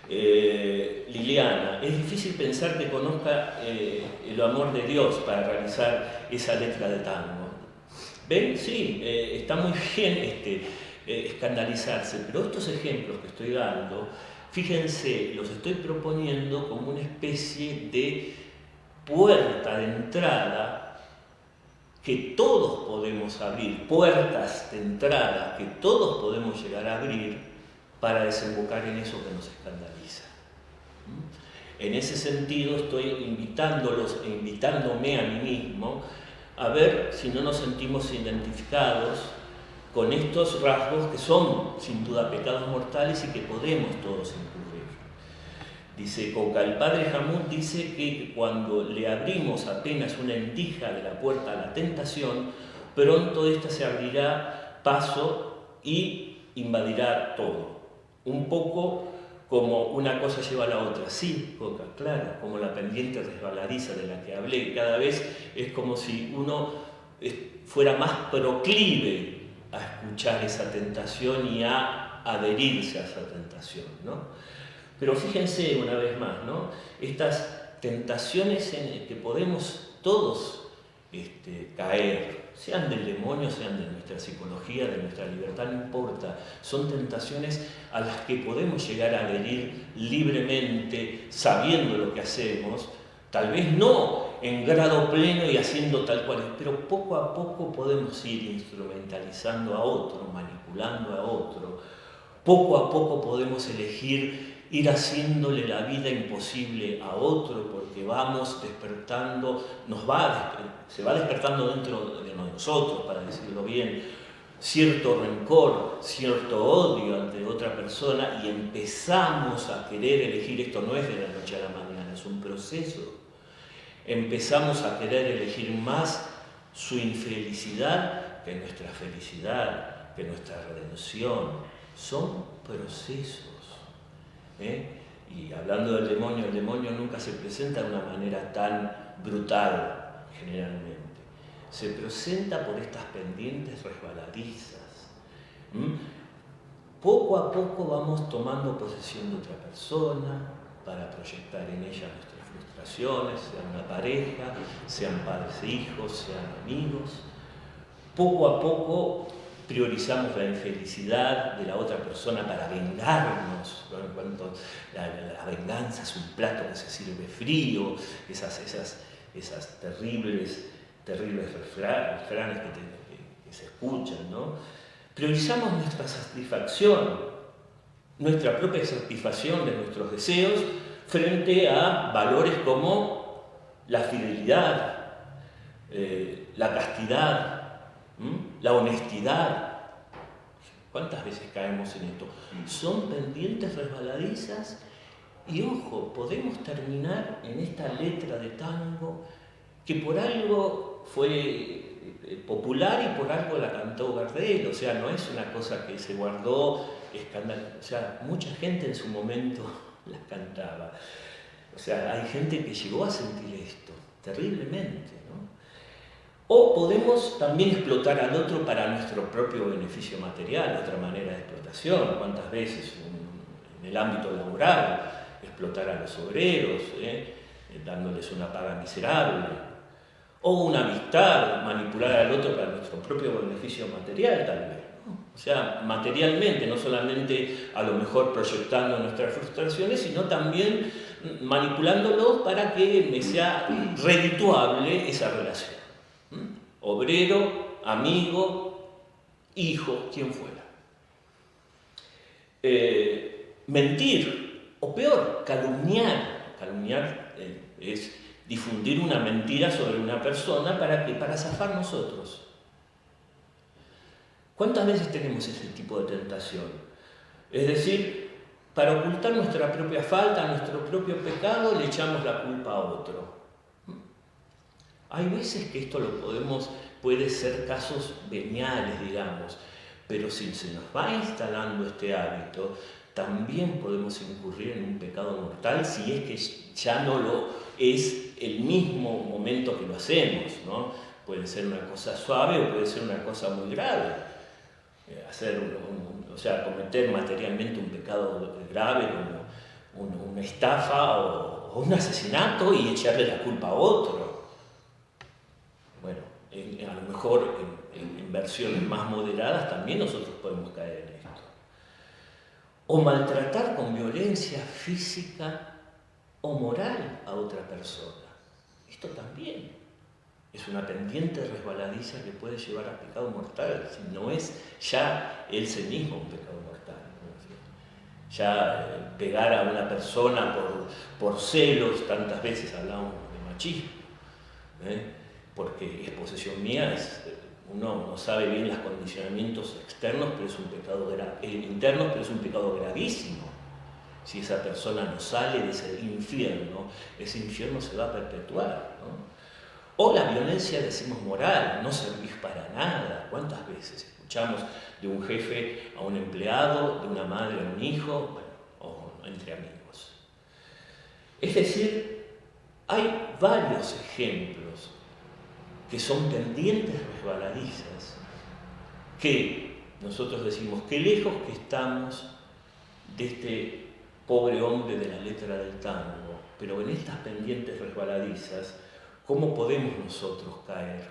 A: Liliana, es difícil pensar que conozca el amor de Dios para realizar esa letra de tango. ¿Ven? Sí, está muy bien escandalizarse, pero estos ejemplos que estoy dando, fíjense, los estoy proponiendo como una especie de puerta de entrada que todos podemos abrir, puertas de entrada que todos podemos llegar a abrir para desembocar en eso que nos escandaliza. En ese sentido estoy invitándome a mí mismo a ver si no nos sentimos identificados con estos rasgos que son sin duda pecados mortales y que podemos todos incurrir. Dice Coca, el padre Hamud dice que cuando le abrimos apenas una endija de la puerta a la tentación, pronto ésta se abrirá paso y invadirá todo. Un poco como una cosa lleva a la otra. Sí, Coca, claro, como la pendiente resbaladiza de la que hablé. Cada vez es como si uno fuera más proclive a escuchar esa tentación y a adherirse a esa tentación, ¿no? Pero fíjense una vez más, ¿no? Estas tentaciones en que podemos todos caer, sean del demonio, sean de nuestra psicología, de nuestra libertad, no importa. Son tentaciones a las que podemos llegar a adherir libremente, sabiendo lo que hacemos, tal vez no en grado pleno y haciendo tal cual, pero poco a poco podemos ir instrumentalizando a otro, manipulando a otro. Poco a poco podemos elegir ir haciéndole la vida imposible a otro porque vamos despertando, se va despertando dentro de nosotros, para decirlo bien, cierto rencor, cierto odio ante otra persona y empezamos a querer elegir, esto no es de la noche a la mañana, es un proceso. Empezamos a querer elegir más su infelicidad que nuestra felicidad, que nuestra redención. Son procesos. Y hablando del demonio, el demonio nunca se presenta de una manera tan brutal, generalmente. Se presenta por estas pendientes resbaladizas. Poco a poco vamos tomando posesión de otra persona para proyectar en ella nuestras frustraciones, sean una pareja, sean padres e hijos, sean amigos. Poco a poco priorizamos la infelicidad de la otra persona para vengarnos, ¿no? En cuanto la venganza es un plato que se sirve frío, esas terribles refranes que se escuchan, ¿no? Priorizamos nuestra satisfacción, nuestra propia satisfacción de nuestros deseos frente a valores como la fidelidad, la castidad, la honestidad. ¿Cuántas veces caemos en esto? Son pendientes resbaladizas y ojo, podemos terminar en esta letra de tango que por algo fue popular y por algo la cantó Gardel, o sea, no es una cosa que se guardó escándalo, o sea, mucha gente en su momento la cantaba. O sea, hay gente que llegó a sentir esto terriblemente, ¿no? O podemos también explotar al otro para nuestro propio beneficio material, otra manera de explotación. ¿Cuántas veces en el ámbito laboral explotar a los obreros, dándoles una paga miserable? O una amistad, manipular al otro para nuestro propio beneficio material, tal vez, ¿no? O sea, materialmente, no solamente a lo mejor proyectando nuestras frustraciones, sino también manipulándolos para que me sea redituable esa relación. Obrero, amigo, hijo, quien fuera. Mentir, o peor, calumniar. Calumniar es difundir una mentira sobre una persona para zafar nosotros. ¿Cuántas veces tenemos ese tipo de tentación? Es decir, para ocultar nuestra propia falta, nuestro propio pecado, le echamos la culpa a otro. Hay veces que esto puede ser casos veniales, digamos, pero si se nos va instalando este hábito, también podemos incurrir en un pecado mortal si es que ya no lo es el mismo momento que lo hacemos, ¿no? Puede ser una cosa suave o puede ser una cosa muy grave. Cometer materialmente un pecado grave como una estafa o un asesinato y echarle la culpa a otro. Bueno, a lo mejor en versiones más moderadas también nosotros podemos caer en esto. O maltratar con violencia física o moral a otra persona. Esto también es una pendiente resbaladiza que puede llevar a pecado mortal, si no es ya él sí mismo un pecado mortal, ¿no? Ya pegar a una persona por celos, tantas veces hablamos de machismo, porque es posesión mía, uno no sabe bien los condicionamientos externos, pero es un pecado internos, pero es un pecado gravísimo. Si esa persona no sale de ese infierno se va a perpetuar, ¿no? O la violencia, decimos, moral, no servís para nada. ¿Cuántas veces escuchamos de un jefe a un empleado, de una madre a un hijo, bueno, o entre amigos? Es decir, hay varios ejemplos que son pendientes resbaladizas, que nosotros decimos que lejos que estamos de este pobre hombre de la letra del tango, pero en estas pendientes resbaladizas, ¿cómo podemos nosotros caer?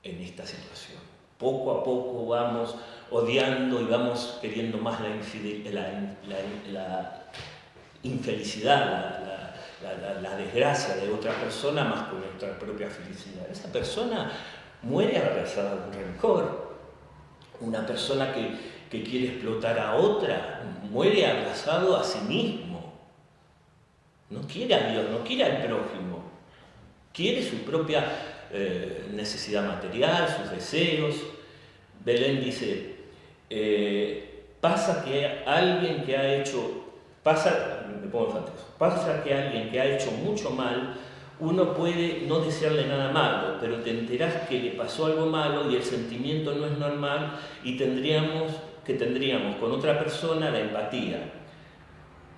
A: en esta situación. Poco a poco vamos odiando y vamos queriendo más la infelicidad, la desgracia de otra persona más que nuestra propia felicidad. Esa persona muere abrazada de un rencor. Una persona que quiere explotar a otra muere abrazado a sí mismo. No quiere a Dios, no quiere al prójimo. Quiere su propia necesidad material, sus deseos. Belén dice, pasa que alguien que ha hecho mucho mal, uno puede no desearle nada malo, pero te enterás que le pasó algo malo y el sentimiento no es normal y tendríamos con otra persona la empatía.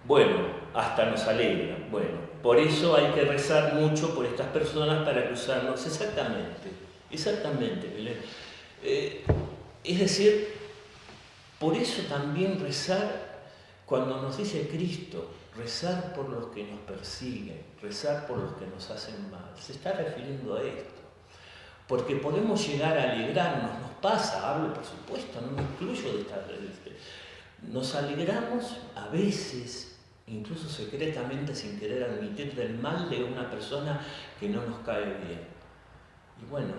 A: Bueno, hasta nos alegra. Bueno, por eso hay que rezar mucho por estas personas para cruzarnos. Exactamente, Belén. Es decir, por eso también rezar, cuando nos dice Cristo, rezar por los que nos persiguen, rezar por los que nos hacen mal, se está refiriendo a esto. Porque podemos llegar a alegrarnos, nos pasa, hablo por supuesto, no me incluyo de esta. Nos alegramos a veces, incluso secretamente, sin querer admitir, del mal de una persona que no nos cae bien. Y bueno,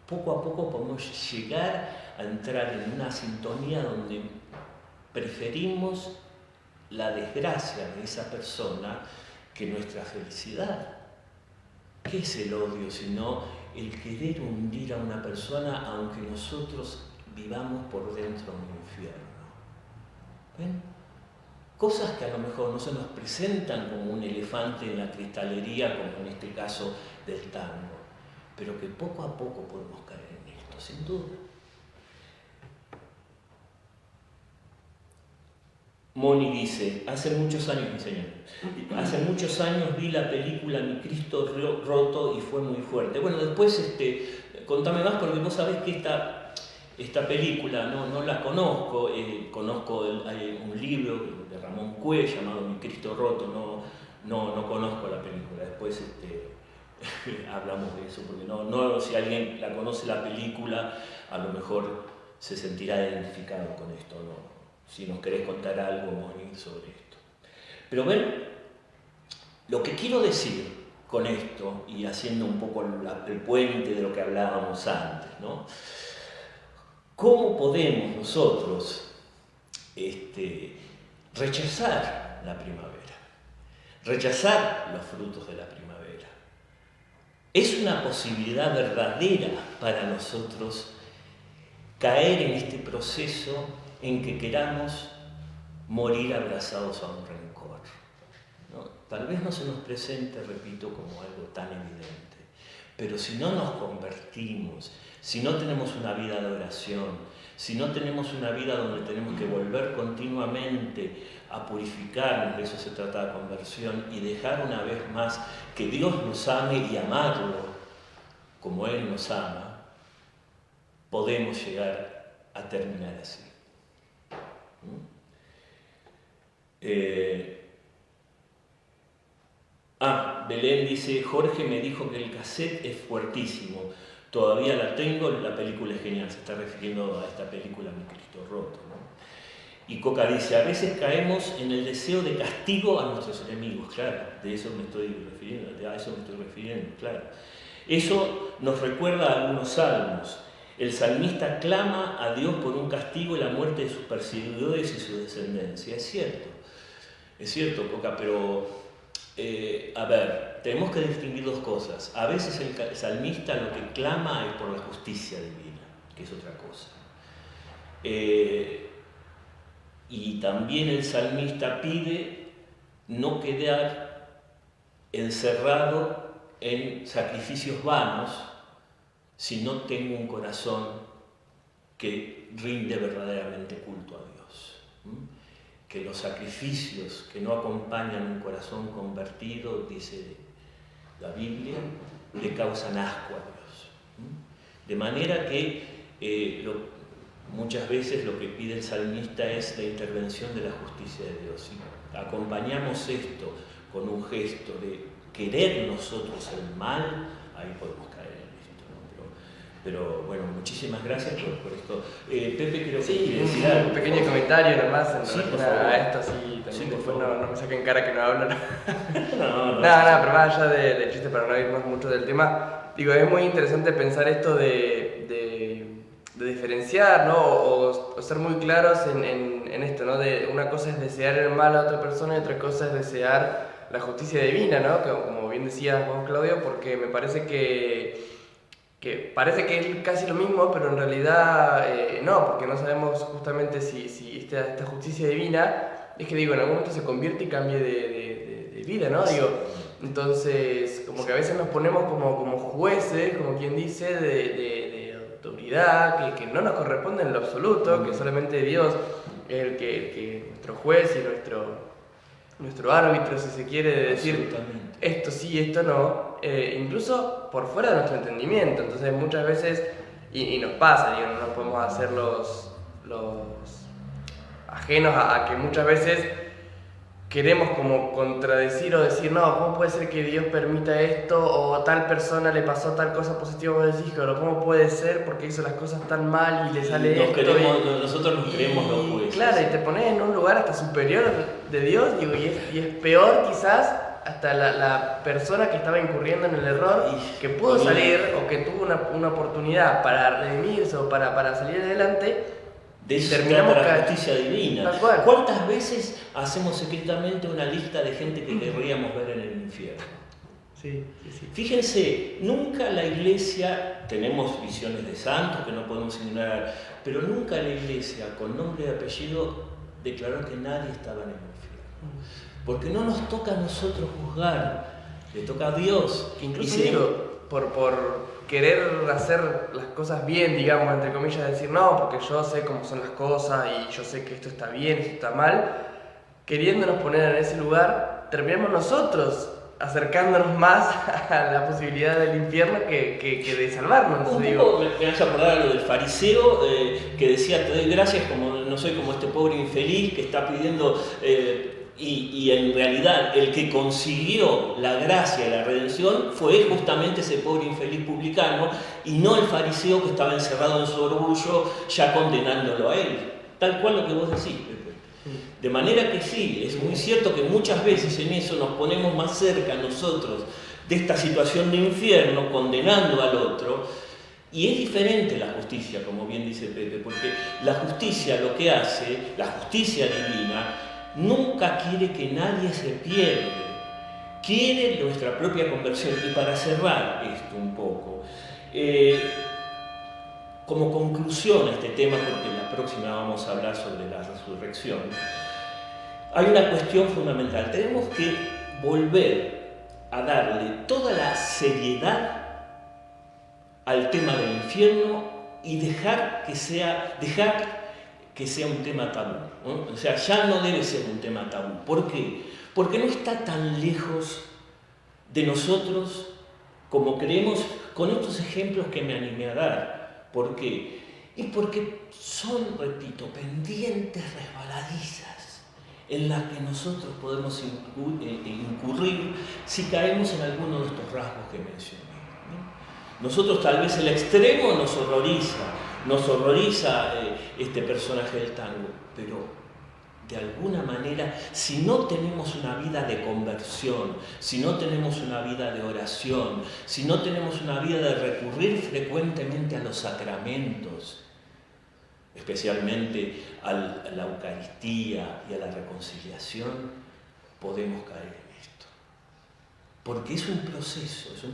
A: poco a poco podemos llegar a entrar en una sintonía donde preferimos la desgracia de esa persona que nuestra felicidad. ¿Qué es el odio sino el querer hundir a una persona aunque nosotros vivamos por dentro un infierno? ¿Ven? Cosas que a lo mejor no se nos presentan como un elefante en la cristalería, como en este caso del tango, pero que poco a poco podemos caer en esto, sin duda. Moni dice, hace muchos años vi la película Mi Cristo Roto y fue muy fuerte. Bueno, después contame más, porque vos sabés que esta película no la conozco. Conozco un libro de Ramón Cue llamado Mi Cristo Roto, no conozco la película. Después hablamos de eso, porque si alguien la conoce la película, a lo mejor se sentirá identificado con esto, ¿no? Si nos querés contar algo, Moni, sobre esto. Pero ven, lo que quiero decir con esto, y haciendo un poco el puente de lo que hablábamos antes, ¿no? ¿Cómo podemos nosotros rechazar la primavera? Rechazar los frutos de la primavera. Es una posibilidad verdadera para nosotros caer en este proceso en que queramos morir abrazados a un rencor, ¿no? Tal vez no se nos presente, repito, como algo tan evidente, pero si no nos convertimos, si no tenemos una vida de oración, si no tenemos una vida donde tenemos que volver continuamente a purificarnos, de eso se trata la conversión, y dejar una vez más que Dios nos ame y amarlo como Él nos ama, podemos llegar a terminar así. Belén dice, Jorge me dijo que el cassette es fuertísimo, todavía la tengo, la película es genial, se está refiriendo a esta película Mi Cristo Roto, ¿no? Y Coca dice, a veces caemos en el deseo de castigo a nuestros enemigos, claro, a eso me estoy refiriendo, claro. Eso nos recuerda a algunos salmos. El salmista clama a Dios por un castigo y la muerte de sus perseguidores y su descendencia. Es cierto, Coca, pero tenemos que distinguir dos cosas. A veces el salmista lo que clama es por la justicia divina, que es otra cosa. Y también el salmista pide no quedar encerrado en sacrificios vanos, si no tengo un corazón que rinde verdaderamente culto a Dios. Que los sacrificios que no acompañan un corazón convertido, dice la Biblia, le causan asco a Dios. De manera que muchas veces lo que pide el salmista es la intervención de la justicia de Dios. Si acompañamos esto con un gesto de querer nosotros el mal, ahí podemos caer en esto, ¿no? Pero bueno, muchísimas gracias por esto. Pepe, creo que
B: Sí,
A: quiere decir algo.
B: un pequeño comentario nomás en
A: Sí, por
B: relación
A: favor.
B: a esto, así también
A: Sí, por
B: después
A: favor.
B: no me saquen cara que no hablo. No,
A: No,
B: pero más allá del chiste, para no irnos mucho del tema, digo, es muy interesante pensar esto de diferenciar, ¿no? O ser muy claros en esto, ¿no? De una cosa es desear el mal a otra persona y otra cosa es desear la justicia divina, ¿no? Que, como bien decías vos, Claudio, porque me parece que parece que es casi lo mismo, pero en realidad no, porque no sabemos justamente si esta justicia divina es que, digo, en algún momento se convierte y cambie de vida, ¿no? Digo, entonces, como que a veces nos ponemos como jueces, como quien dice, de autoridad, que no nos corresponde en lo absoluto, que solamente Dios es el que nuestro juez y nuestro árbitro, si se quiere, de decir esto sí, esto no, incluso por fuera de nuestro entendimiento. Entonces muchas veces, y nos pasa, digo, no nos podemos hacer los ajenos a que muchas veces queremos como contradecir o decir, no, ¿cómo puede ser que Dios permita esto? O a tal persona le pasó tal cosa positiva, vos decís, pero ¿cómo puede ser? Porque hizo las cosas tan mal y le sale esto.
A: Nosotros nos creemos los jueces.
B: Claro, y te pones en un lugar hasta superior de Dios, digo, y es peor quizás hasta la persona que estaba incurriendo en el error, que pudo salir o que tuvo una oportunidad para redimirse o para salir adelante.
A: De eso se trata la justicia divina. ¿Cuántas veces hacemos secretamente una lista de gente que querríamos ver en el infierno?
B: Sí.
A: Fíjense, nunca la iglesia, tenemos visiones de santos que no podemos ignorar, pero nunca la iglesia, con nombre y apellido, declaró que nadie estaba en el infierno. Porque no nos toca a nosotros juzgar, le toca a Dios.
B: Incluso digo, por querer hacer las cosas bien, digamos, entre comillas, decir no, porque yo sé cómo son las cosas y yo sé que esto está bien, esto está mal, queriéndonos poner en ese lugar, terminamos nosotros acercándonos más a la posibilidad del infierno que de salvarnos.
A: Un poco me hace acordar lo del fariseo que decía, te doy gracias, como no soy como este pobre infeliz que está pidiendo... Y en realidad el que consiguió la gracia y la redención fue justamente ese pobre infeliz publicano y no el fariseo que estaba encerrado en su orgullo ya condenándolo a él. Tal cual lo que vos decís, Pepe. De manera que sí, es muy cierto que muchas veces en eso nos ponemos más cerca nosotros de esta situación de infierno, condenando al otro. Y es diferente la justicia, como bien dice Pepe, porque la justicia lo que hace, la justicia divina, nunca quiere que nadie se pierda, quiere nuestra propia conversión. Y para cerrar esto un poco, como conclusión a este tema, porque en la próxima vamos a hablar sobre la resurrección, hay una cuestión fundamental. Tenemos que volver a darle toda la seriedad al tema del infierno y dejar que sea un tema tabú, ¿no? O sea, ya no debe ser un tema tabú. ¿Por qué? Porque no está tan lejos de nosotros como creemos con estos ejemplos que me animé a dar. ¿Por qué? Y porque son, repito, pendientes resbaladizas en las que nosotros podemos incurrir si caemos en alguno de estos rasgos que mencioné, ¿no? Nosotros tal vez el extremo nos horroriza este personaje del tango, pero de alguna manera, si no tenemos una vida de conversión, si no tenemos una vida de oración, si no tenemos una vida de recurrir frecuentemente a los sacramentos, especialmente a la Eucaristía y a la reconciliación, podemos caer en esto. Porque es un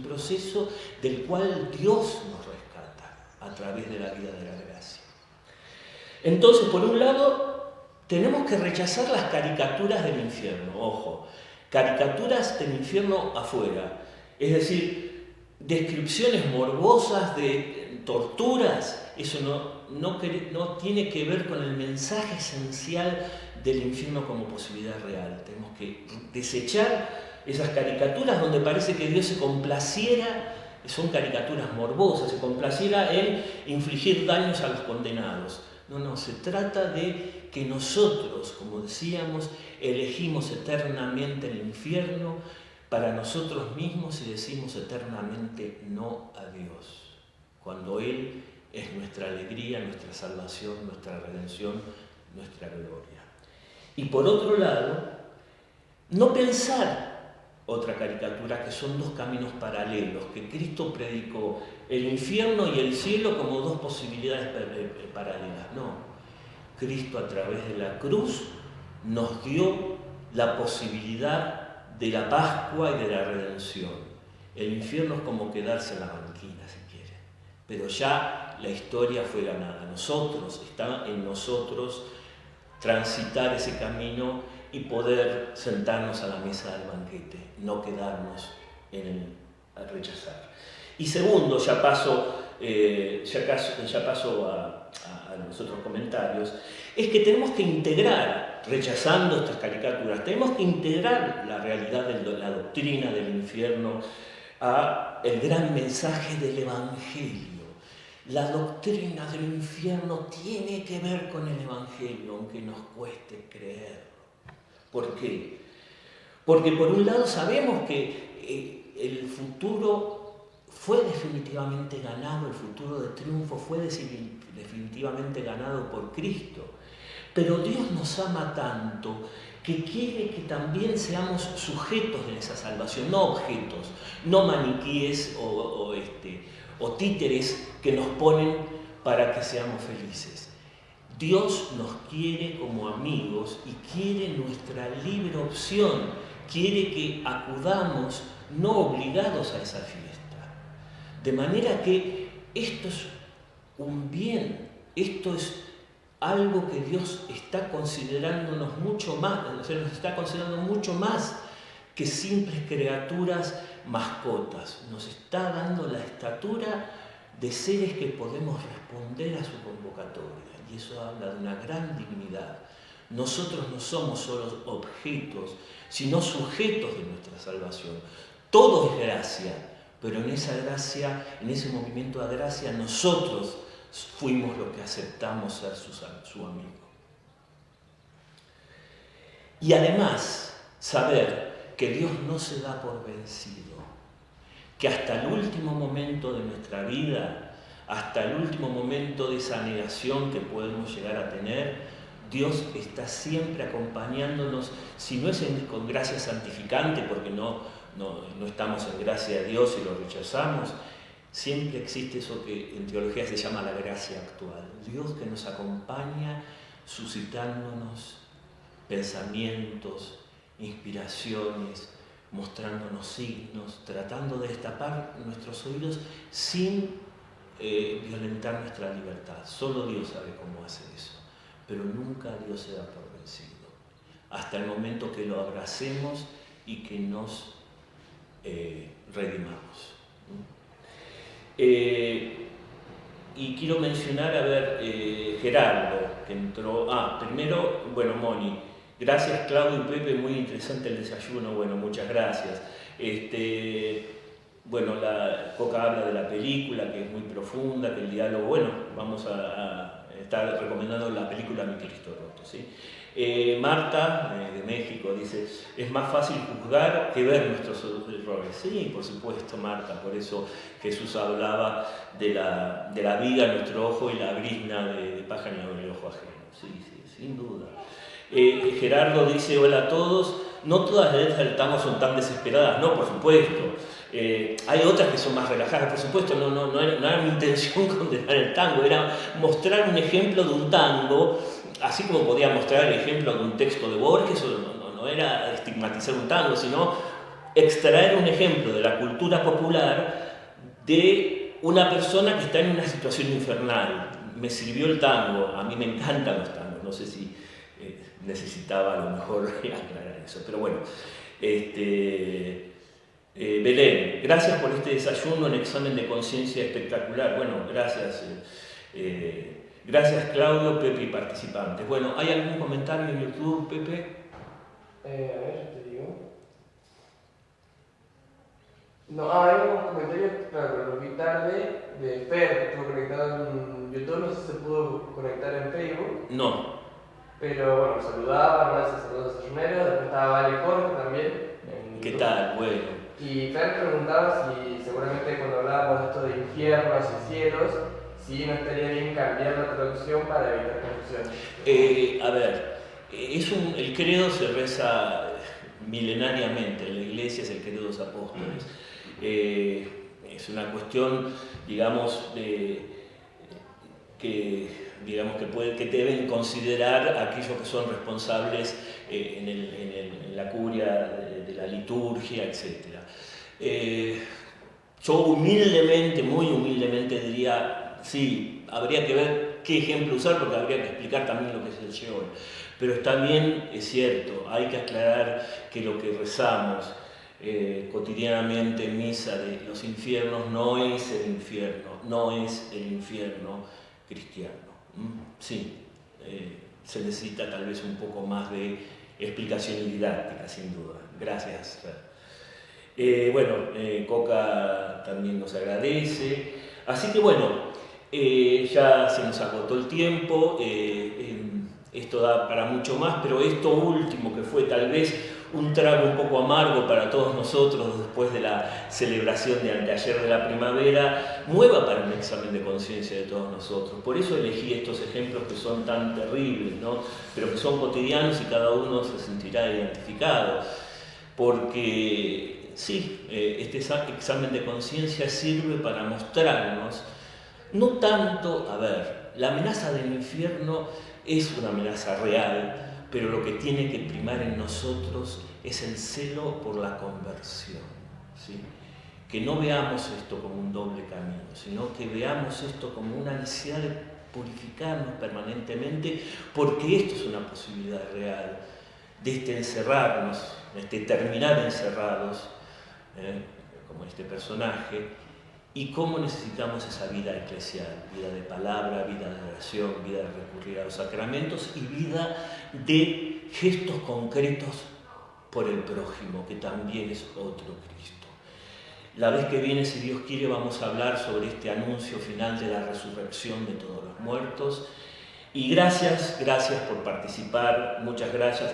A: proceso del cual Dios nos rescata a través de la vida de la gracia. Entonces, por un lado, tenemos que rechazar las caricaturas del infierno, ojo, caricaturas del infierno afuera, es decir, descripciones morbosas de torturas. Eso no tiene que ver con el mensaje esencial del infierno como posibilidad real. Tenemos que desechar esas caricaturas donde parece que Dios se complaciera, son caricaturas morbosas, se complaciera en infligir daños a los condenados. No, se trata de que nosotros, como decíamos, elegimos eternamente el infierno para nosotros mismos y decimos eternamente no a Dios. cuando Él es nuestra alegría, nuestra salvación, nuestra redención, nuestra gloria. Y por otro lado, no pensar otra caricatura, que son dos caminos paralelos, que Cristo predicó, el infierno y el cielo como dos posibilidades paralelas. No, Cristo a través de la cruz nos dio la posibilidad de la Pascua y de la redención. El infierno es como quedarse en la banquina, si quiere, pero ya la historia fue ganada. Está en nosotros transitar ese camino y poder sentarnos a la mesa del banquete, no quedarnos en el rechazar. Y segundo, ya paso a los otros comentarios, es que tenemos que integrar, rechazando estas caricaturas, tenemos que integrar la realidad de la doctrina del infierno a el gran mensaje del Evangelio. La doctrina del infierno tiene que ver con el Evangelio, aunque nos cueste creerlo. ¿Por qué? Porque por un lado sabemos que el futuro fue definitivamente ganado, el futuro de triunfo fue definitivamente ganado por Cristo. Pero Dios nos ama tanto que quiere que también seamos sujetos de esa salvación, no objetos, no maniquíes o títeres que nos ponen para que seamos felices. Dios nos quiere como amigos y quiere nuestra libre opción, quiere que acudamos no obligados a esa fiesta. De manera que esto es un bien, esto es algo que Dios está considerándonos mucho más, o sea, nos está considerando mucho más que simples criaturas mascotas. Nos está dando la estatura de seres que podemos responder a su convocatoria. Y eso habla de una gran dignidad. Nosotros no somos solo objetos, sino sujetos de nuestra salvación. Todo es gracia, pero en esa gracia, en ese movimiento de gracia, nosotros fuimos los que aceptamos ser su amigo. Y además, saber que Dios no se da por vencido, que hasta el último momento de nuestra vida, hasta el último momento de esa negación que podemos llegar a tener, Dios está siempre acompañándonos, si no es con gracia santificante, porque no estamos en gracia de Dios y lo rechazamos, siempre existe eso que en teología se llama la gracia actual. Dios que nos acompaña suscitándonos pensamientos, inspiraciones, mostrándonos signos, tratando de destapar nuestros oídos sin violentar nuestra libertad. Solo Dios sabe cómo hace eso, pero nunca Dios se da por vencido, hasta el momento que lo abracemos y que nos redimamos. Y quiero mencionar, Gerardo, que entró. Primero, bueno, Moni, gracias Claudio y Pepe, muy interesante el desayuno, bueno, muchas gracias. Bueno, la Coca habla de la película, que es muy profunda, que el diálogo, bueno, vamos a estar recomendando la película Mi Cristo Roto, ¿sí? Marta, de México, dice, es más fácil juzgar que ver nuestros errores. Sí, por supuesto, Marta, por eso Jesús hablaba de la viga en nuestro ojo y la brizna de paja en el ojo ajeno. Sí, sin duda. Gerardo dice, hola a todos, no todas las letras del tango son tan desesperadas, no, por supuesto. Hay otras que son más relajadas, por supuesto, no era mi intención condenar el tango, era mostrar un ejemplo de un tango, así como podía mostrar el ejemplo de un texto de Borges, no era estigmatizar un tango, sino extraer un ejemplo de la cultura popular de una persona que está en una situación infernal. Me sirvió el tango, a mí me encantan los tangos, no sé si necesitaba a lo mejor aclarar eso, pero bueno. Belén, gracias por este desayuno en examen de conciencia espectacular. Bueno, gracias. Gracias Claudio, Pepe y participantes. Bueno, ¿hay algún comentario en YouTube, Pepe?
B: A ver, te digo. No, hay un comentario, claro, lo vi tarde, de Fer, que estuvo conectado en YouTube, no sé si se pudo conectar en Facebook.
A: No.
B: Pero bueno, saludaba, gracias a los desayuneros, después estaba Vale Jorge también.
A: ¿Qué tal? Bueno.
B: Y Fer preguntaba si seguramente cuando hablábamos de esto de infiernos y cielos, si no estaría bien cambiar la traducción para evitar confusión.
A: A ver, el credo se reza milenariamente, en la iglesia es el credo de los apóstoles. Es una cuestión, digamos, que deben considerar aquellos que son responsables en la curia de la liturgia, etc. Yo humildemente, muy humildemente diría, sí, habría que ver qué ejemplo usar porque habría que explicar también lo que es el Sheol. Pero está bien, es cierto, hay que aclarar que lo que rezamos cotidianamente en misa de los infiernos no es el infierno cristiano. Sí, se necesita tal vez un poco más de explicación y didáctica, sin duda. Gracias, Fer. Coca también nos agradece. Así que bueno, ya se nos agotó el tiempo. Esto da para mucho más, pero esto último, que fue tal vez un trago un poco amargo para todos nosotros después de la celebración de anteayer de la primavera, nueva para un examen de conciencia de todos nosotros. Por eso elegí estos ejemplos que son tan terribles, ¿no? Pero que son cotidianos y cada uno se sentirá identificado. Porque sí, este examen de conciencia sirve para mostrarnos, no tanto, la amenaza del infierno es una amenaza real, pero lo que tiene que primar en nosotros es el celo por la conversión, ¿sí? Que no veamos esto como un doble camino, sino que veamos esto como una necesidad de purificarnos permanentemente, porque esto es una posibilidad real, de encerrarnos, terminar encerrados, como este personaje, y cómo necesitamos esa vida eclesial, vida de palabra, vida de oración, vida de recurrir a los sacramentos y vida de gestos concretos por el prójimo, que también es otro Cristo. La vez que viene, si Dios quiere, vamos a hablar sobre este anuncio final de la resurrección de todos los muertos. Y gracias por participar, muchas gracias.